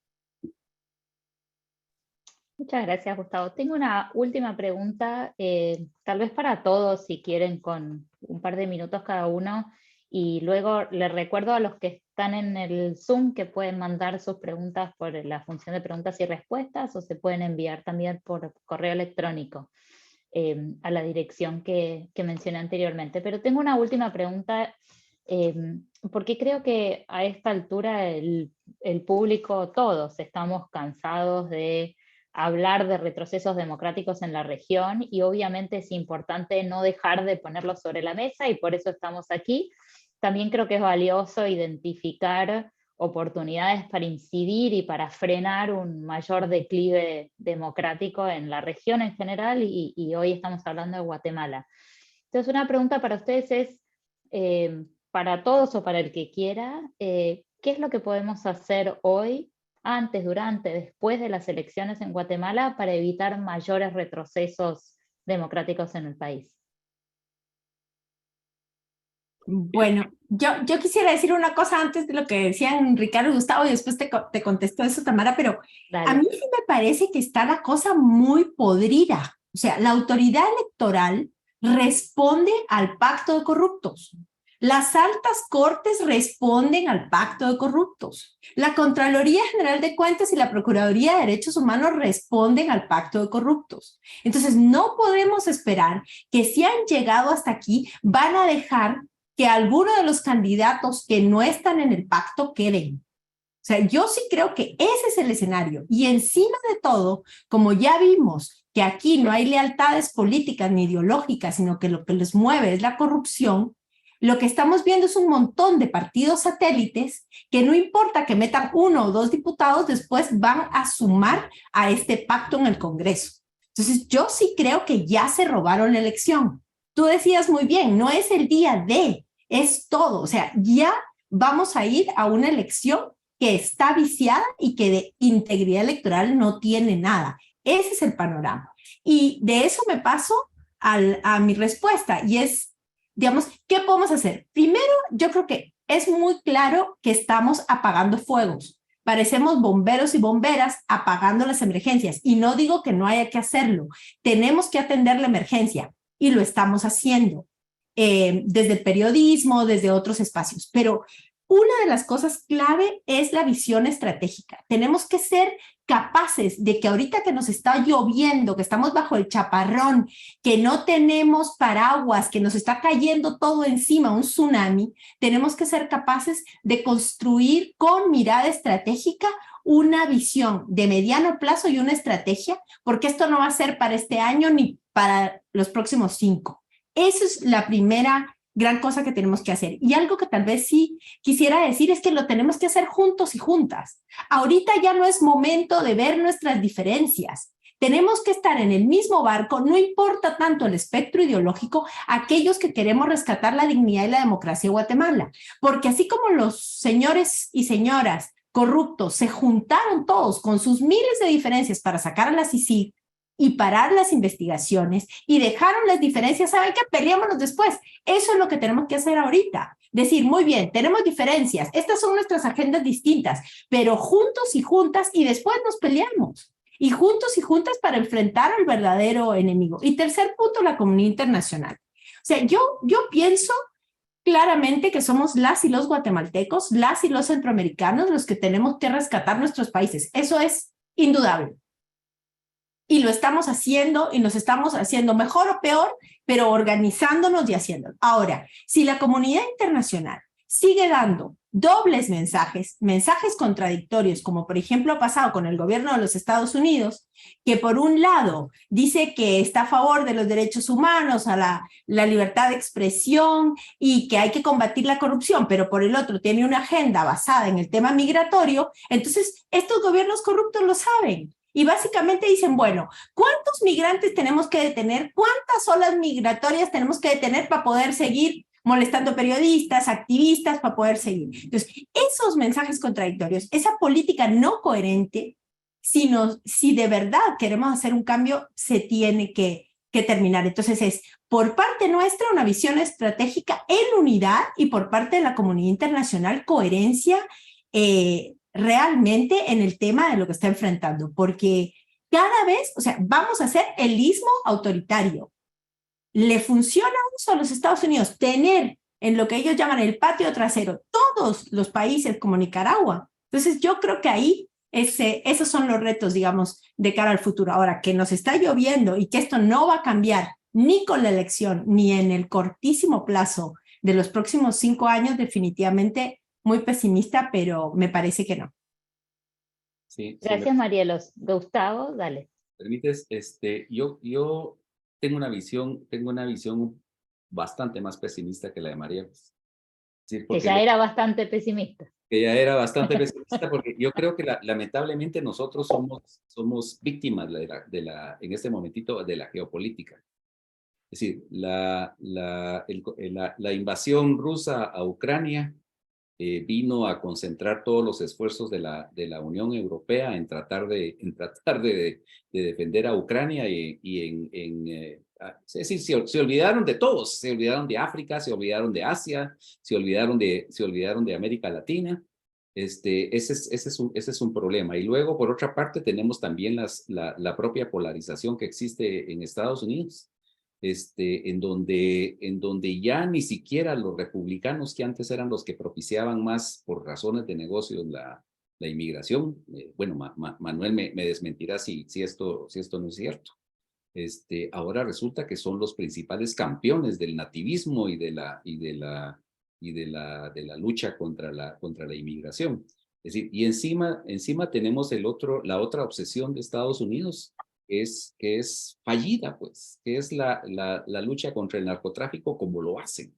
Muchas gracias, Gustavo. Tengo una última pregunta, tal vez para todos, si quieren, con un par de minutos cada uno. Y luego les recuerdo a los que están en el Zoom que pueden mandar sus preguntas por la función de preguntas y respuestas o se pueden enviar también por correo electrónico a la dirección que mencioné anteriormente. Pero tengo una última pregunta, porque creo que a esta altura el público, todos estamos cansados de hablar de retrocesos democráticos en la región y obviamente es importante no dejar de ponerlo sobre la mesa y por eso estamos aquí. También creo que es valioso identificar oportunidades para incidir y para frenar un mayor declive democrático en la región en general y hoy estamos hablando de Guatemala. Entonces una pregunta para ustedes es, para todos o para el que quiera, ¿qué es lo que podemos hacer hoy, antes, durante, después de las elecciones en Guatemala para evitar mayores retrocesos democráticos en el país? Bueno, yo quisiera decir una cosa antes de lo que decían Ricardo y Gustavo y después te contesto eso, Tamara, pero Dale. a mí sí me parece que está la cosa muy podrida. O sea, la autoridad electoral responde al pacto de corruptos. Las altas cortes responden al pacto de corruptos. La Contraloría General de Cuentas y la Procuraduría de Derechos Humanos responden al pacto de corruptos. Entonces, no podemos esperar que si han llegado hasta aquí, van a dejar que alguno de los candidatos que no están en el pacto queden. O sea, yo sí creo que ese es el escenario. Y encima de todo, como ya vimos que aquí no hay lealtades políticas ni ideológicas, sino que lo que les mueve es la corrupción, lo que estamos viendo es un montón de partidos satélites que no importa que metan 1 o 2 diputados, después van a sumar a este pacto en el Congreso. Entonces, yo sí creo que ya se robaron la elección. Tú decías muy bien, no es el día de, es todo. O sea, ya vamos a ir a una elección que está viciada y que de integridad electoral no tiene nada. Ese es el panorama. Y de eso me paso a mi respuesta y es, digamos, ¿qué podemos hacer? Primero, yo creo que es muy claro que estamos apagando fuegos. parecemos bomberos y bomberas apagando las emergencias. Y no digo que no haya que hacerlo. Tenemos que atender la emergencia y lo estamos haciendo desde el periodismo, desde otros espacios. Pero una de las cosas clave es la visión estratégica. Tenemos que ser capaces de que ahorita que nos está lloviendo, que estamos bajo el chaparrón, que no tenemos paraguas, que nos está cayendo todo encima, un tsunami, tenemos que ser capaces de construir con mirada estratégica una visión de mediano plazo y una estrategia, porque esto no va a ser para este año ni para los próximos 5. Esa es la primera gran cosa que tenemos que hacer. Y algo que tal vez sí quisiera decir es que lo tenemos que hacer juntos y juntas. Ahorita ya no es momento de ver nuestras diferencias. Tenemos que estar en el mismo barco, no importa tanto el espectro ideológico, aquellos que queremos rescatar la dignidad y la democracia de Guatemala. Porque así como los señores y señoras corruptos se juntaron todos con sus miles de diferencias para sacar a la CICIG y parar las investigaciones y dejaron las diferencias, ¿saben qué? Peleémonos después. Eso es lo que tenemos que hacer ahorita. Decir, muy bien, tenemos diferencias, estas son nuestras agendas distintas, pero juntos y juntas y después nos peleamos. Y juntos y juntas para enfrentar al verdadero enemigo. Y tercer punto, la comunidad internacional. O sea, yo pienso claramente que somos las y los guatemaltecos, las y los centroamericanos los que tenemos que rescatar nuestros países. Eso es indudable. Y lo estamos haciendo y nos estamos haciendo mejor o peor, pero organizándonos y haciéndolo. Ahora, si la comunidad internacional sigue dando dobles mensajes, mensajes contradictorios, como por ejemplo ha pasado con el gobierno de los Estados Unidos, que por un lado dice que está a favor de los derechos humanos, a la libertad de expresión y que hay que combatir la corrupción, pero por el otro tiene una agenda basada en el tema migratorio, entonces estos gobiernos corruptos lo saben. Y básicamente dicen, bueno, ¿cuántos migrantes tenemos que detener? ¿Cuántas olas migratorias tenemos que detener para poder seguir molestando periodistas, activistas, para poder seguir? Entonces, esos mensajes contradictorios, esa política no coherente, si de verdad queremos hacer un cambio, se tiene que terminar. Entonces, es por parte nuestra una visión estratégica en unidad y por parte de la comunidad internacional coherencia realmente en el tema de lo que está enfrentando, porque cada vez, o sea, vamos a hacer el istmo autoritario. Le funciona mucho a los Estados Unidos tener en lo que ellos llaman el patio trasero todos los países como Nicaragua. Entonces yo creo que ahí esos son los retos, digamos, de cara al futuro. Ahora, que nos está lloviendo y que esto no va a cambiar ni con la elección, ni en el cortísimo plazo de los próximos 5 años, definitivamente muy pesimista, pero me parece que no. Sí, Gracias, Marielos. Gustavo, dale. ¿Permites? Yo tengo una visión bastante más pesimista que la de María. Sí, Que ya era bastante pesimista. Que ya era bastante pesimista, porque yo creo que lamentablemente nosotros somos víctimas en este momentito de la geopolítica. Es decir, la invasión rusa a Ucrania vino a concentrar todos los esfuerzos de la Unión Europea en tratar de defender a Ucrania es decir, se olvidaron de todos, se olvidaron de África, se olvidaron de Asia, se olvidaron de América Latina. Ese es un problema. Y luego, por otra parte, tenemos también la propia polarización que existe en Estados Unidos. En donde ya ni siquiera los republicanos, que antes eran los que propiciaban más por razones de negocios la inmigración, bueno, Manuel me desmentirá si esto no es cierto, ahora resulta que son los principales campeones del nativismo y de la lucha contra la inmigración. Es decir, y encima tenemos la otra obsesión de Estados Unidos, que es fallida, pues, que es la lucha contra el narcotráfico como lo hacen,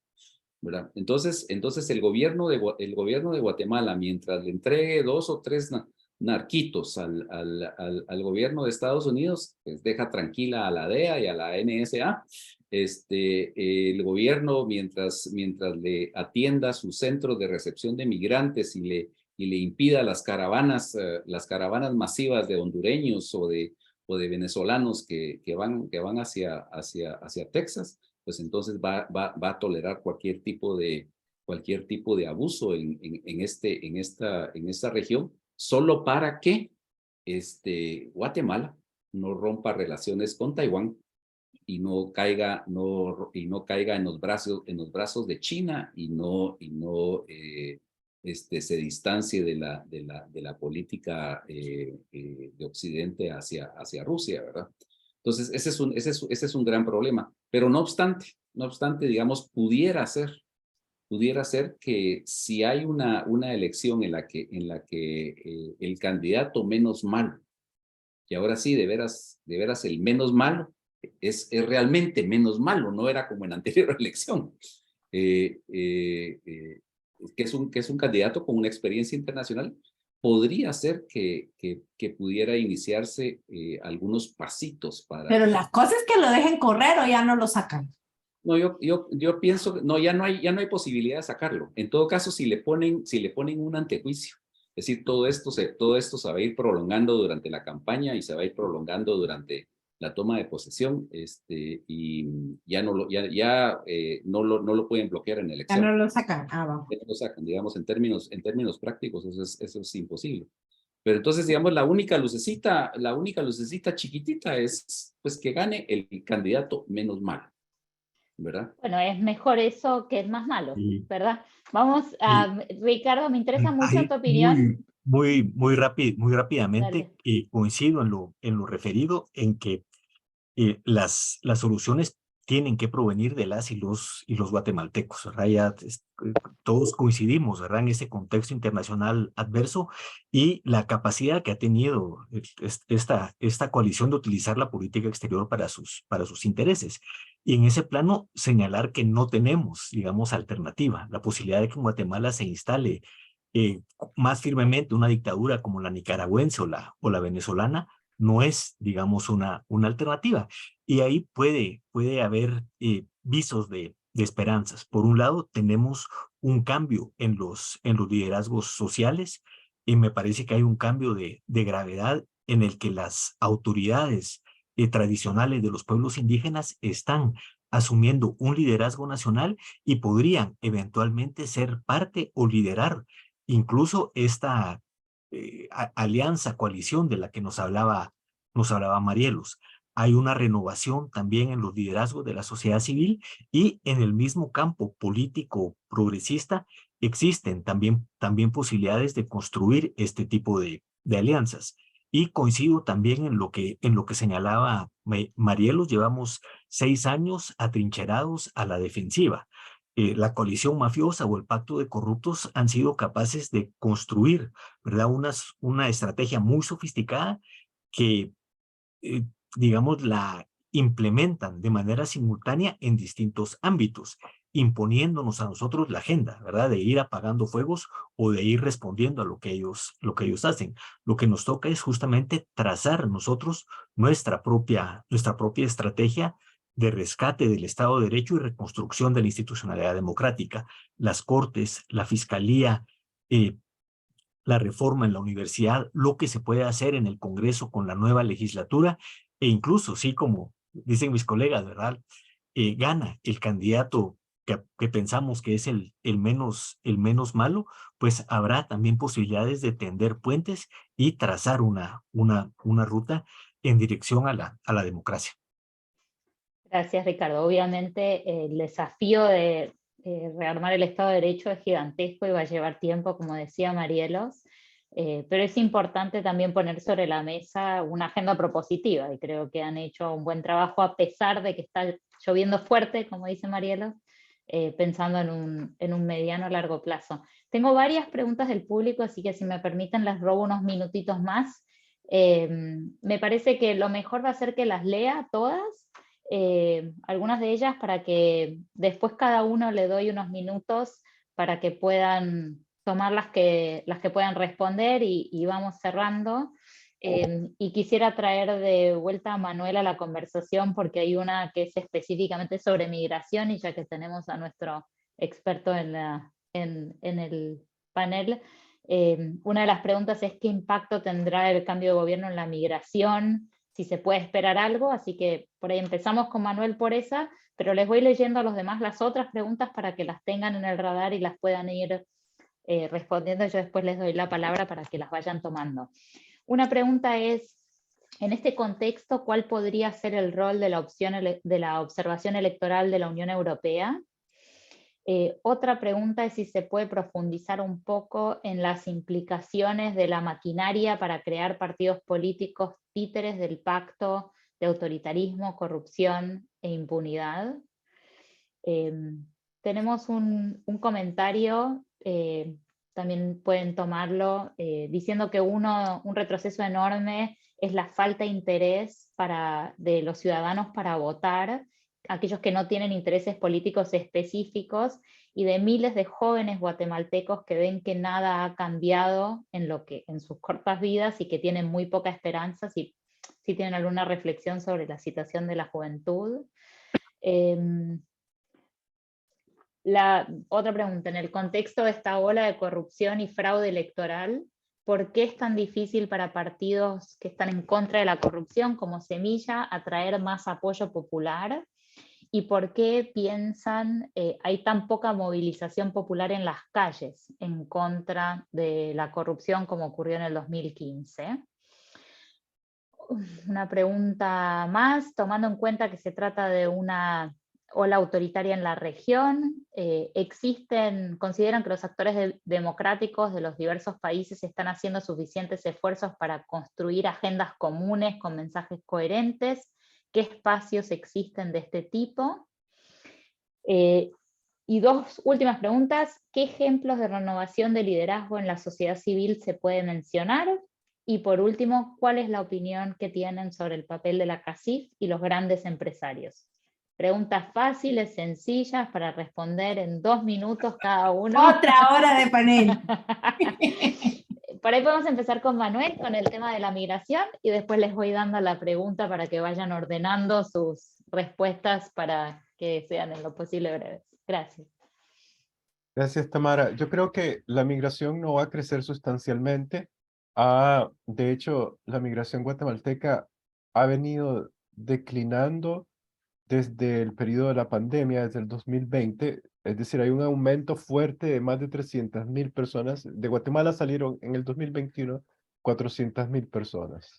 ¿verdad? Entonces el gobierno de Guatemala, mientras le entregue 2 o 3 narquitos al gobierno de Estados Unidos, pues deja tranquila a la DEA y a la NSA. El gobierno, mientras le atienda sus centros de recepción de migrantes y le impida las caravanas masivas de hondureños o de venezolanos que van hacia Texas, pues entonces va a tolerar cualquier tipo de abuso en esta región, solo para que Guatemala no rompa relaciones con Taiwán y no caiga en los brazos de China y no se distancie de la política de Occidente hacia Rusia, ¿verdad? Entonces, ese es un gran problema. Pero no obstante, digamos, pudiera ser que si hay una elección en la que el candidato menos malo, y ahora sí, de veras el menos malo, es realmente menos malo, no era como en la anterior elección, que es un candidato con una experiencia internacional, podría ser que pudiera iniciarse algunos pasitos para... Pero la cosa es que lo dejen correr o ya no lo sacan. No, yo pienso que no, ya no hay posibilidad de sacarlo. En todo caso, si le ponen un antejuicio, es decir, todo esto se va a ir prolongando durante la campaña y se va a ir prolongando durante la toma de posesión, y ya no lo pueden bloquear en Ya elección. no lo sacan. Ah, vamos. Ya no lo sacan, digamos, en términos prácticos, eso es imposible. Pero entonces, digamos, la única lucecita chiquitita es pues que gane el candidato menos malo, ¿verdad? Bueno, es mejor eso que el más malo, Sí. ¿verdad? Vamos a, Ricardo, me interesa mucho Ahí, tu opinión. muy rápidamente, Dale. coincido en lo referido, en que las soluciones tienen que provenir de las y los guatemaltecos, ¿verdad? Ya todos coincidimos, ¿verdad? En ese contexto internacional adverso y la capacidad que ha tenido esta coalición de utilizar la política exterior para sus intereses. Y en ese plano señalar que no tenemos, digamos, alternativa, la posibilidad de que en Guatemala se instale más firmemente una dictadura como la nicaragüense o la venezolana, no es, digamos, una alternativa. Y ahí puede haber visos de esperanzas. Por un lado, tenemos un cambio en los liderazgos sociales y me parece que hay un cambio de gravedad en el que las autoridades tradicionales de los pueblos indígenas están asumiendo un liderazgo nacional y podrían eventualmente ser parte o liderar incluso esta alianza, coalición de la que nos hablaba Marielos. Hay una renovación también en los liderazgos de la sociedad civil y en el mismo campo político progresista existen también posibilidades de construir este tipo de alianzas. Y coincido también en lo que señalaba Marielos, llevamos 6 años atrincherados a la defensiva. La coalición mafiosa o el pacto de corruptos han sido capaces de construir, ¿verdad? Una estrategia muy sofisticada que, digamos, la implementan de manera simultánea en distintos ámbitos, imponiéndonos a nosotros la agenda, ¿verdad? De ir apagando fuegos o de ir respondiendo a lo que ellos hacen. Lo que nos toca es justamente trazar nosotros nuestra propia estrategia de rescate del Estado de Derecho y reconstrucción de la institucionalidad democrática. Las cortes, la fiscalía, la reforma en la universidad, lo que se puede hacer en el Congreso con la nueva legislatura, e incluso, sí, como dicen mis colegas, ¿verdad? Gana el candidato que pensamos que es el menos malo, pues habrá también posibilidades de tender puentes y trazar una ruta en dirección a la democracia. Gracias, Ricardo. Obviamente el desafío de rearmar el Estado de Derecho es gigantesco y va a llevar tiempo, como decía Marielos, pero es importante también poner sobre la mesa una agenda propositiva y creo que han hecho un buen trabajo a pesar de que está lloviendo fuerte, como dice Marielos, pensando en un mediano a largo plazo. Tengo varias preguntas del público, así que si me permiten les robo unos minutitos más. Me parece que lo mejor va a ser que las lea todas, algunas de ellas para que después cada uno le doy unos minutos para que puedan tomar las que puedan responder y vamos cerrando. Y quisiera traer de vuelta a Manuel a la conversación porque hay una que es específicamente sobre migración y ya que tenemos a nuestro experto en el panel, una de las preguntas es qué impacto tendrá el cambio de gobierno en la migración, si se puede esperar algo, así que por ahí empezamos con Manuel por esa, pero les voy leyendo a los demás las otras preguntas para que las tengan en el radar y las puedan ir respondiendo. Yo después les doy la palabra para que las vayan tomando. Una pregunta es, en este contexto, ¿cuál podría ser el rol de la observación electoral de la Unión Europea? Otra pregunta es si se puede profundizar un poco en las implicaciones de la maquinaria para crear partidos políticos títeres del pacto de autoritarismo, corrupción e impunidad. Tenemos un comentario, también pueden tomarlo, diciendo que un retroceso enorme es la falta de interés de los ciudadanos para votar, aquellos que no tienen intereses políticos específicos, y de miles de jóvenes guatemaltecos que ven que nada ha cambiado en sus cortas vidas y que tienen muy poca esperanza. Si tienen alguna reflexión sobre la situación de la juventud. La otra pregunta, en el contexto de esta ola de corrupción y fraude electoral, ¿por qué es tan difícil para partidos que están en contra de la corrupción como Semilla atraer más apoyo popular? ¿Y por qué piensan hay tan poca movilización popular en las calles en contra de la corrupción como ocurrió en el 2015? Una pregunta más, tomando en cuenta que se trata de una ola autoritaria en la región, ¿consideran que los actores democráticos de los diversos países están haciendo suficientes esfuerzos para construir agendas comunes con mensajes coherentes? ¿Qué espacios existen de este tipo? Y dos últimas preguntas, ¿qué ejemplos de renovación de liderazgo en la sociedad civil se puede mencionar? Y por último, ¿cuál es la opinión que tienen sobre el papel de la CACIF y los grandes empresarios? Preguntas fáciles, sencillas, para responder en 2 minutos cada uno. Otra hora de panel. Por ahí podemos empezar con Manuel, con el tema de la migración, y después les voy dando la pregunta para que vayan ordenando sus respuestas para que sean en lo posible breves. Gracias. Gracias, Tamara. Yo creo que la migración no va a crecer sustancialmente. De hecho, la migración guatemalteca ha venido declinando desde el periodo de la pandemia, desde el 2020. Es decir, hay un aumento fuerte de más de 300.000 personas. De Guatemala salieron en el 2021 400.000 personas.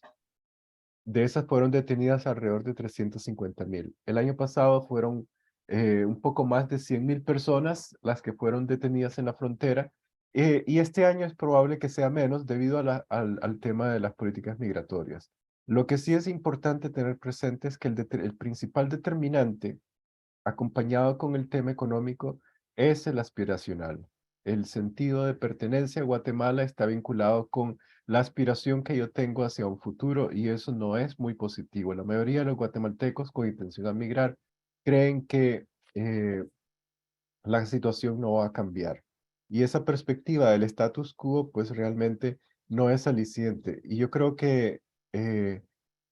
De esas fueron detenidas alrededor de 350.000. El año pasado fueron un poco más de 100.000 personas las que fueron detenidas en la frontera, y este año es probable que sea menos debido a al tema de las políticas migratorias. Lo que sí es importante tener presente es que el principal determinante, acompañado con el tema económico, es el aspiracional. El sentido de pertenencia a Guatemala está vinculado con la aspiración que yo tengo hacia un futuro, y eso no es muy positivo. La mayoría de los guatemaltecos con intención de migrar creen que la situación no va a cambiar. Y esa perspectiva del status quo, pues realmente no es aliciente. Y yo creo que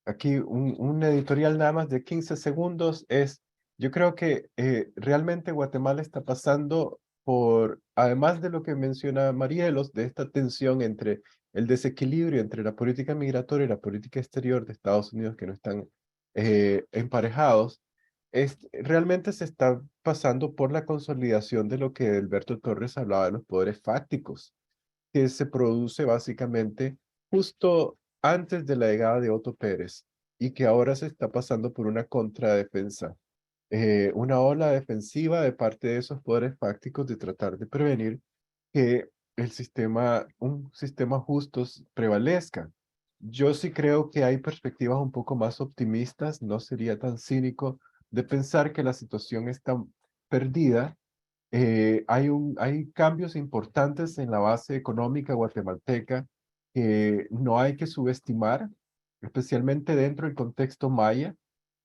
aquí un editorial nada más de 15 segundos es, yo creo que realmente Guatemala está pasando por, además de lo que menciona Marielos, de esta tensión entre el desequilibrio entre la política migratoria y la política exterior de Estados Unidos, que no están emparejados. Realmente se está pasando por la consolidación de lo que Alberto Torres hablaba de los poderes fácticos, que se produce básicamente justo antes de la llegada de Otto Pérez, y que ahora se está pasando por una contradefensa, una ola defensiva de parte de esos poderes fácticos de tratar de prevenir que un sistema justo prevalezca. Yo sí creo que hay perspectivas un poco más optimistas. No sería tan cínico de pensar que la situación está perdida. Hay cambios importantes en la base económica guatemalteca que no hay que subestimar, especialmente dentro del contexto maya,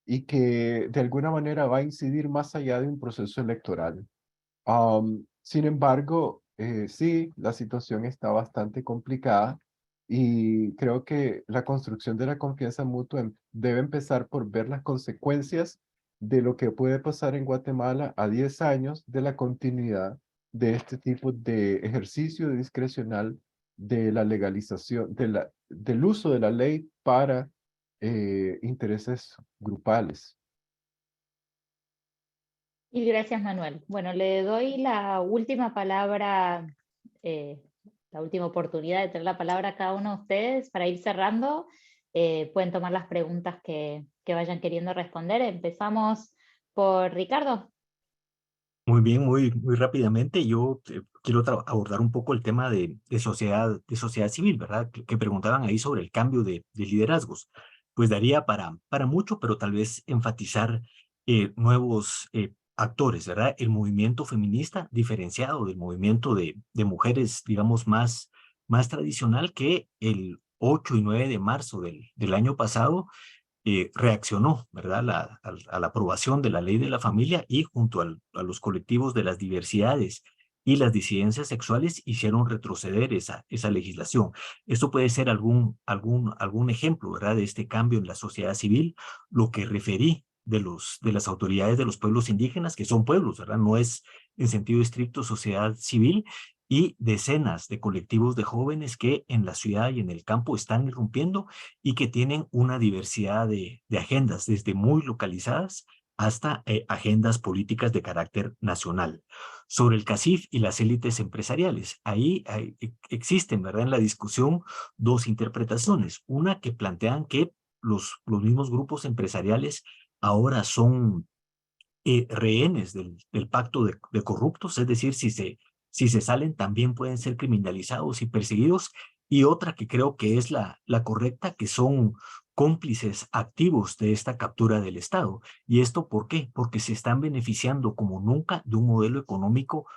y que de alguna manera va a incidir más allá de un proceso electoral. Sin embargo, sí, la situación está bastante complicada, y creo que la construcción de la confianza mutua debe empezar por ver las consecuencias de lo que puede pasar en Guatemala a 10 años de la continuidad de este tipo de ejercicio discrecional de la legalización, del uso de la ley para intereses grupales. Y gracias, Manuel. Bueno, le doy la última palabra la última oportunidad de tener la palabra a cada uno de ustedes para ir cerrando. Pueden tomar las preguntas que vayan queriendo responder. Empezamos por Ricardo. Muy bien, muy rápidamente. Yo quiero abordar un poco el tema de sociedad civil, ¿verdad? Que preguntaban ahí sobre el cambio de liderazgos. Pues daría para mucho, pero tal vez enfatizar nuevos actores, ¿verdad? El movimiento feminista diferenciado del movimiento de mujeres, digamos, más tradicional, que el 8 y 9 de marzo del año pasado reaccionó, ¿verdad?, a la aprobación de la ley de la familia, y junto a los colectivos de las diversidades y las disidencias sexuales hicieron retroceder esa legislación. Esto puede ser algún ejemplo, ¿verdad?, de este cambio en la sociedad civil. Lo que referí de las autoridades de los pueblos indígenas, que son pueblos, ¿verdad?, no es en sentido estricto sociedad civil, y decenas de colectivos de jóvenes que en la ciudad y en el campo están irrumpiendo y que tienen una diversidad de agendas, desde muy localizadas hasta agendas políticas de carácter nacional. Sobre el CACIF y las élites empresariales, ahí existen, ¿verdad?, en la discusión dos interpretaciones. Una que plantean que los mismos grupos empresariales ahora son rehenes del pacto de corruptos, es decir, si se salen también pueden ser criminalizados y perseguidos, y otra que creo que es la correcta, que son cómplices activos de esta captura del Estado. ¿Y esto por qué? Porque se están beneficiando como nunca de un modelo económico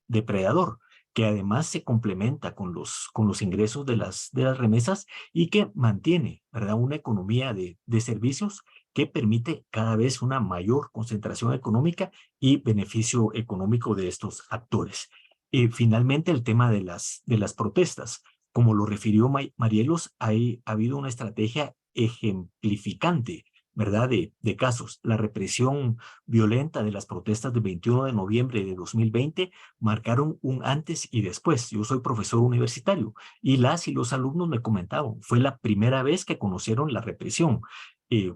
depredador, que además se complementa con los ingresos de las remesas, y que mantiene, ¿verdad?, una economía de servicios que permite cada vez una mayor concentración económica y beneficio económico de estos actores. Finalmente, el tema de las protestas. Como lo refirió Marielos, ha habido una estrategia ejemplificante, ¿verdad?, de casos. La represión violenta de las protestas del 21 de noviembre de 2020 marcaron un antes y después. Yo soy profesor universitario y las y los alumnos me comentaban, fue la primera vez que conocieron la represión.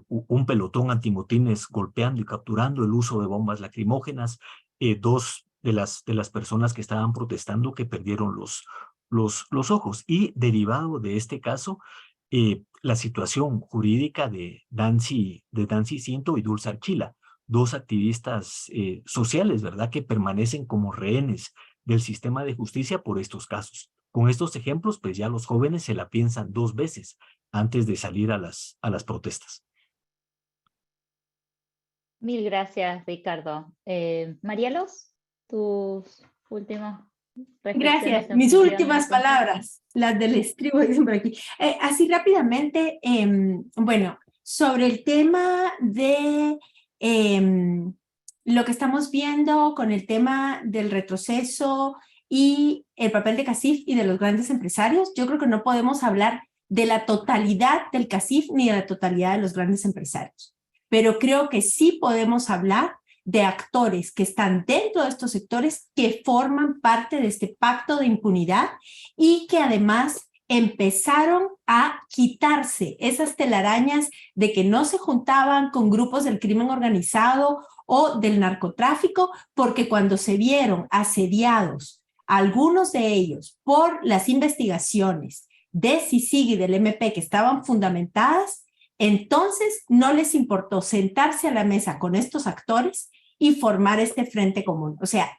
Un pelotón antimotines golpeando y capturando, el uso de bombas lacrimógenas, dos de las personas que estaban protestando que perdieron los ojos. Y derivado de este caso, la situación jurídica de Dancy Cinto y Dulce Archila, dos activistas sociales, ¿verdad?, que permanecen como rehenes del sistema de justicia por estos casos. Con estos ejemplos, pues ya los jóvenes se la piensan dos veces antes de salir a las protestas. Mil gracias, Ricardo. Marielos, tus últimas reflexiones. Gracias. Mis últimas palabras, las del estribo, dicen por aquí. Así rápidamente, bueno, sobre el tema de lo que estamos viendo con el tema del retroceso y el papel de CACIF y de los grandes empresarios, yo creo que no podemos hablar de la totalidad del CACIF ni de la totalidad de los grandes empresarios, pero creo que sí podemos hablar de actores que están dentro de estos sectores, que forman parte de este pacto de impunidad y que además empezaron a quitarse esas telarañas de que no se juntaban con grupos del crimen organizado o del narcotráfico, porque cuando se vieron asediados, algunos de ellos, por las investigaciones de CICIG y del MP que estaban fundamentadas, entonces no les importó sentarse a la mesa con estos actores y formar este frente común. O sea,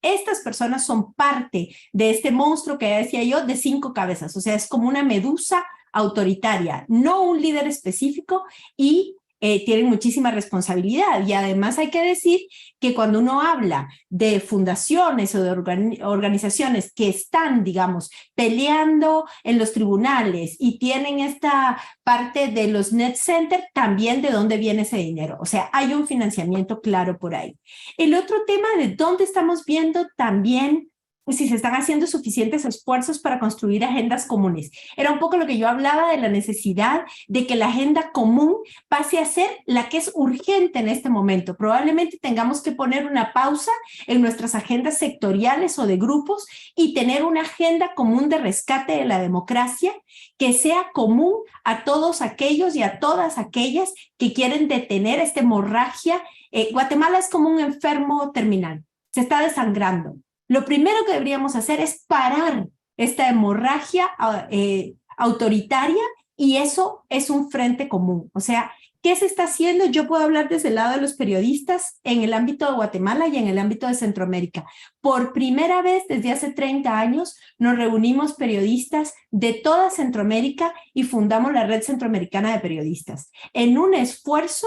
estas personas son parte de este monstruo que ya decía yo de 5 cabezas. O sea, es como una medusa autoritaria, no un líder específico, y tienen muchísima responsabilidad. Y además hay que decir que cuando uno habla de fundaciones o de organizaciones que están, digamos, peleando en los tribunales y tienen esta parte de los net center, también de dónde viene ese dinero. O sea, hay un financiamiento claro por ahí. El otro tema de dónde estamos viendo también si se están haciendo suficientes esfuerzos para construir agendas comunes. Era un poco lo que yo hablaba de la necesidad de que la agenda común pase a ser la que es urgente en este momento. Probablemente tengamos que poner una pausa en nuestras agendas sectoriales o de grupos y tener una agenda común de rescate de la democracia que sea común a todos aquellos y a todas aquellas que quieren detener esta hemorragia. Guatemala es como un enfermo terminal, se está desangrando. Lo primero que deberíamos hacer es parar esta hemorragia autoritaria, y eso es un frente común. O sea, ¿qué se está haciendo? Yo puedo hablar desde el lado de los periodistas en el ámbito de Guatemala y en el ámbito de Centroamérica. Por primera vez desde hace 30 años nos reunimos periodistas de toda Centroamérica y fundamos la Red Centroamericana de Periodistas en un esfuerzo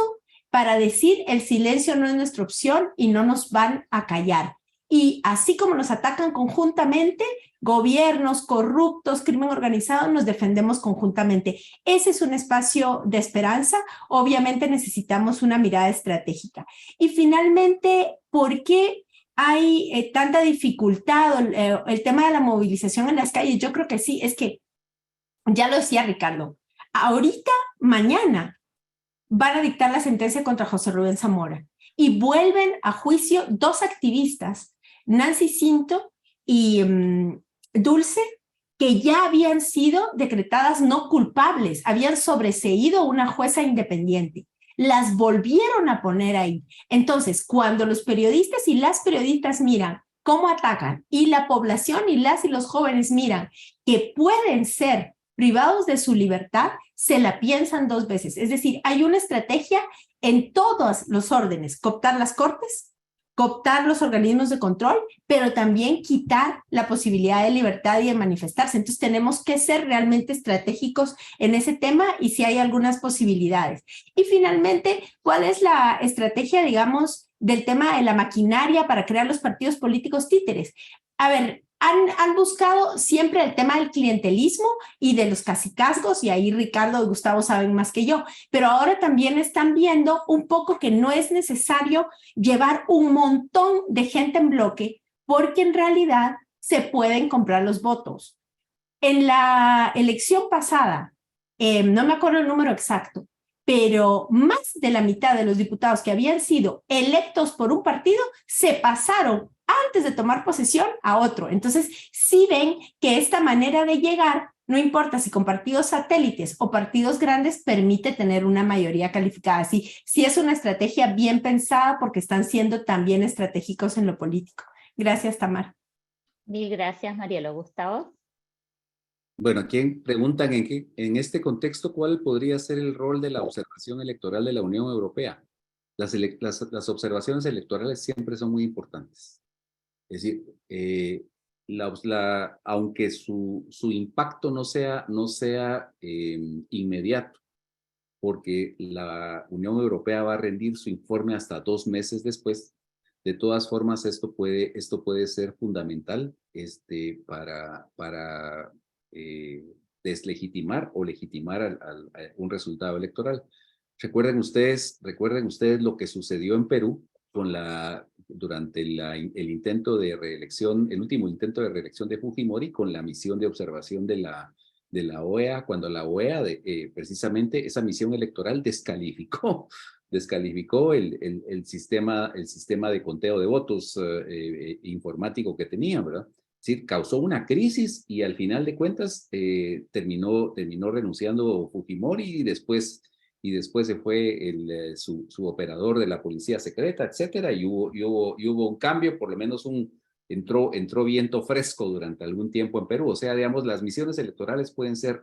para decir el silencio no es nuestra opción y no nos van a callar. Y así como nos atacan conjuntamente, gobiernos corruptos, crimen organizado, nos defendemos conjuntamente. Ese es un espacio de esperanza. Obviamente necesitamos una mirada estratégica. Y finalmente, ¿por qué hay tanta dificultad? El tema de la movilización en las calles, yo creo que sí, es que, ya lo decía Ricardo, ahorita, mañana, van a dictar la sentencia contra José Rubén Zamora y vuelven a juicio 2 activistas, Nancy Cinto y Dulce, que ya habían sido decretadas no culpables, habían sobreseído una jueza independiente. Las volvieron a poner ahí. Entonces, cuando los periodistas y las periodistas miran cómo atacan y la población y las y los jóvenes miran que pueden ser privados de su libertad, se la piensan 2 veces. Es decir, hay una estrategia en todos los órdenes: cooptar las cortes, cooptar los organismos de control, pero también quitar la posibilidad de libertad y de manifestarse. Entonces tenemos que ser realmente estratégicos en ese tema y si hay algunas posibilidades. Y finalmente, ¿cuál es la estrategia, digamos, del tema de la maquinaria para crear los partidos políticos títeres? A ver, han buscado siempre el tema del clientelismo y de los cacicazgos, y ahí Ricardo y Gustavo saben más que yo, pero ahora también están viendo un poco que no es necesario llevar un montón de gente en bloque, porque en realidad se pueden comprar los votos. En la elección pasada, no me acuerdo el número exacto, pero más de la mitad de los diputados que habían sido electos por un partido se pasaron antes de tomar posesión a otro. Entonces, sí ven que esta manera de llegar, no importa si con partidos satélites o partidos grandes, permite tener una mayoría calificada. Sí es una estrategia bien pensada porque están siendo también estratégicos en lo político. Gracias, Tamara. Mil gracias, Marielo. Gustavo. Bueno, aquí preguntan en este contexto, ¿cuál podría ser el rol de la observación electoral de la Unión Europea? Las observaciones electorales siempre son muy importantes. Es decir, aunque su impacto no sea inmediato, porque la Unión Europea va a rendir su informe hasta 2 meses después. De todas formas, esto puede ser fundamental para deslegitimar o legitimar a un resultado electoral. Recuerden ustedes lo que sucedió en Perú durante el intento de reelección, el último intento de reelección de Fujimori, con la misión de observación de la OEA, cuando la OEA, precisamente esa misión electoral descalificó el sistema de conteo de votos informático que tenían, ¿verdad? Es decir, causó una crisis y al final de cuentas terminó renunciando Fujimori y después se fue su operador de la policía secreta, etcétera, y hubo un cambio, por lo menos entró viento fresco durante algún tiempo en Perú. O sea, digamos, las misiones electorales pueden ser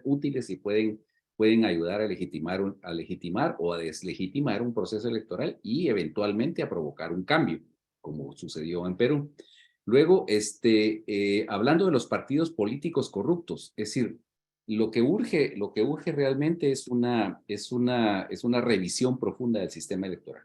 útiles y pueden ayudar a legitimar o a deslegitimar un proceso electoral y eventualmente a provocar un cambio, como sucedió en Perú. Luego, hablando de los partidos políticos corruptos, es decir, lo que urge realmente es una revisión profunda del sistema electoral.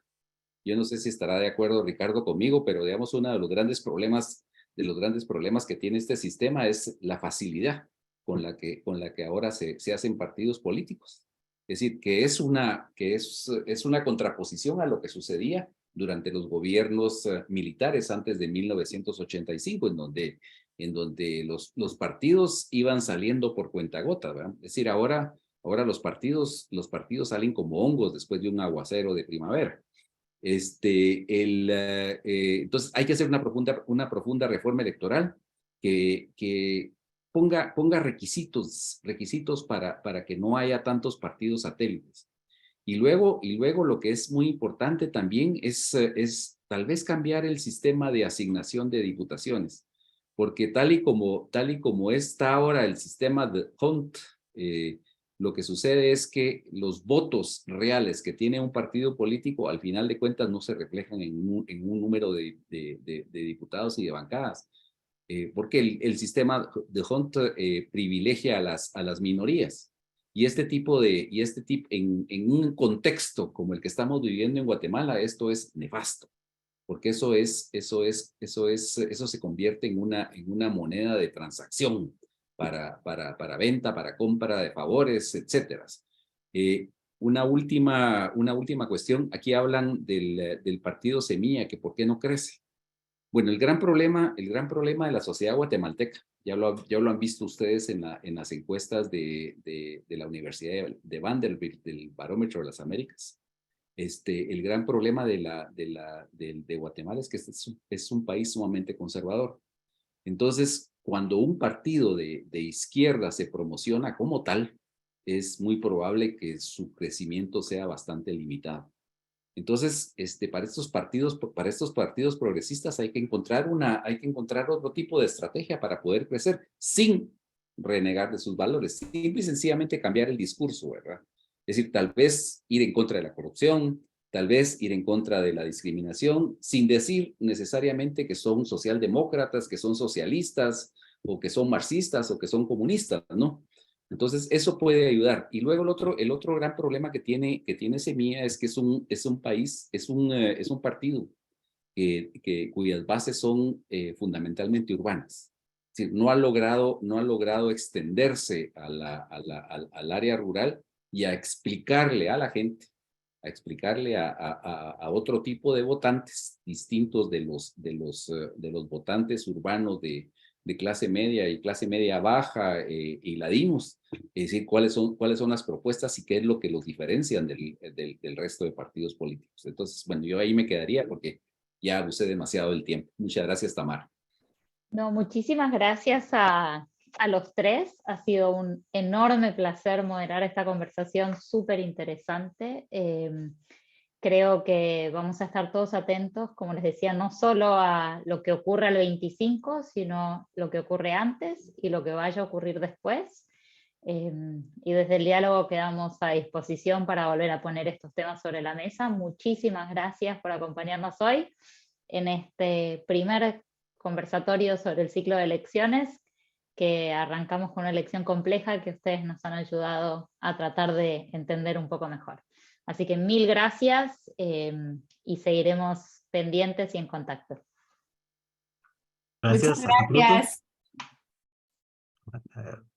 Yo no sé si estará de acuerdo Ricardo conmigo, pero digamos, uno de los grandes problemas que tiene este sistema es la facilidad con la que ahora se hacen partidos políticos. Es decir, que es una contraposición a lo que sucedía durante los gobiernos militares antes de 1985, en donde los partidos iban saliendo por cuentagotas, ¿verdad? Es decir, ahora los partidos salen como hongos después de un aguacero de primavera. Entonces hay que hacer una profunda reforma electoral que ponga requisitos para que no haya tantos partidos satélites. Y luego lo que es muy importante también es tal vez cambiar el sistema de asignación de diputaciones, porque tal y como está ahora el sistema de Hunt, lo que sucede es que los votos reales que tiene un partido político, al final de cuentas, no se reflejan en un número de diputados y de bancadas, porque el sistema de Hunt privilegia a las minorías. Y en un contexto como el que estamos viviendo en Guatemala, esto es nefasto, porque eso se convierte en una moneda de transacción para venta, para compra de favores, etcétera. Una última cuestión, aquí hablan del partido Semilla, que por qué no crece. Bueno, el gran problema de la sociedad guatemalteca, ya lo han visto ustedes en las encuestas de la Universidad de Vanderbilt, del Barómetro de las Américas. El gran problema de Guatemala es que es un país sumamente conservador. Entonces, cuando un partido de izquierda se promociona como tal, es muy probable que su crecimiento sea bastante limitado. Entonces, para estos partidos progresistas hay que encontrar otro tipo de estrategia para poder crecer sin renegar de sus valores, simple y sencillamente cambiar el discurso, ¿verdad? Es decir, tal vez ir en contra de la corrupción, tal vez ir en contra de la discriminación, sin decir necesariamente que son socialdemócratas, que son socialistas, o que son marxistas, o que son comunistas, ¿no? Entonces, eso puede ayudar. Y luego el otro gran problema que tiene Semilla es que es un partido cuyas bases son fundamentalmente urbanas. Es decir, no ha logrado extenderse al área rural y a explicarle a la gente, a explicarle a otro tipo de votantes distintos de los votantes urbanos de clase media y clase media baja y ladinos, es decir, cuáles son las propuestas y qué es lo que los diferencian del resto de partidos políticos. Entonces, bueno, yo ahí me quedaría porque ya abusé demasiado del tiempo. Muchas gracias, Tamara. No, muchísimas gracias a los tres. Ha sido un enorme placer moderar esta conversación súper interesante. Creo que vamos a estar todos atentos, como les decía, no solo a lo que ocurre al 25, sino lo que ocurre antes y lo que vaya a ocurrir después. Y desde el diálogo quedamos a disposición para volver a poner estos temas sobre la mesa. Muchísimas gracias por acompañarnos hoy en este primer conversatorio sobre el ciclo de elecciones, que arrancamos con una elección compleja que ustedes nos han ayudado a tratar de entender un poco mejor. Así que mil gracias y seguiremos pendientes y en contacto. Gracias. Muchas gracias. Hasta pronto.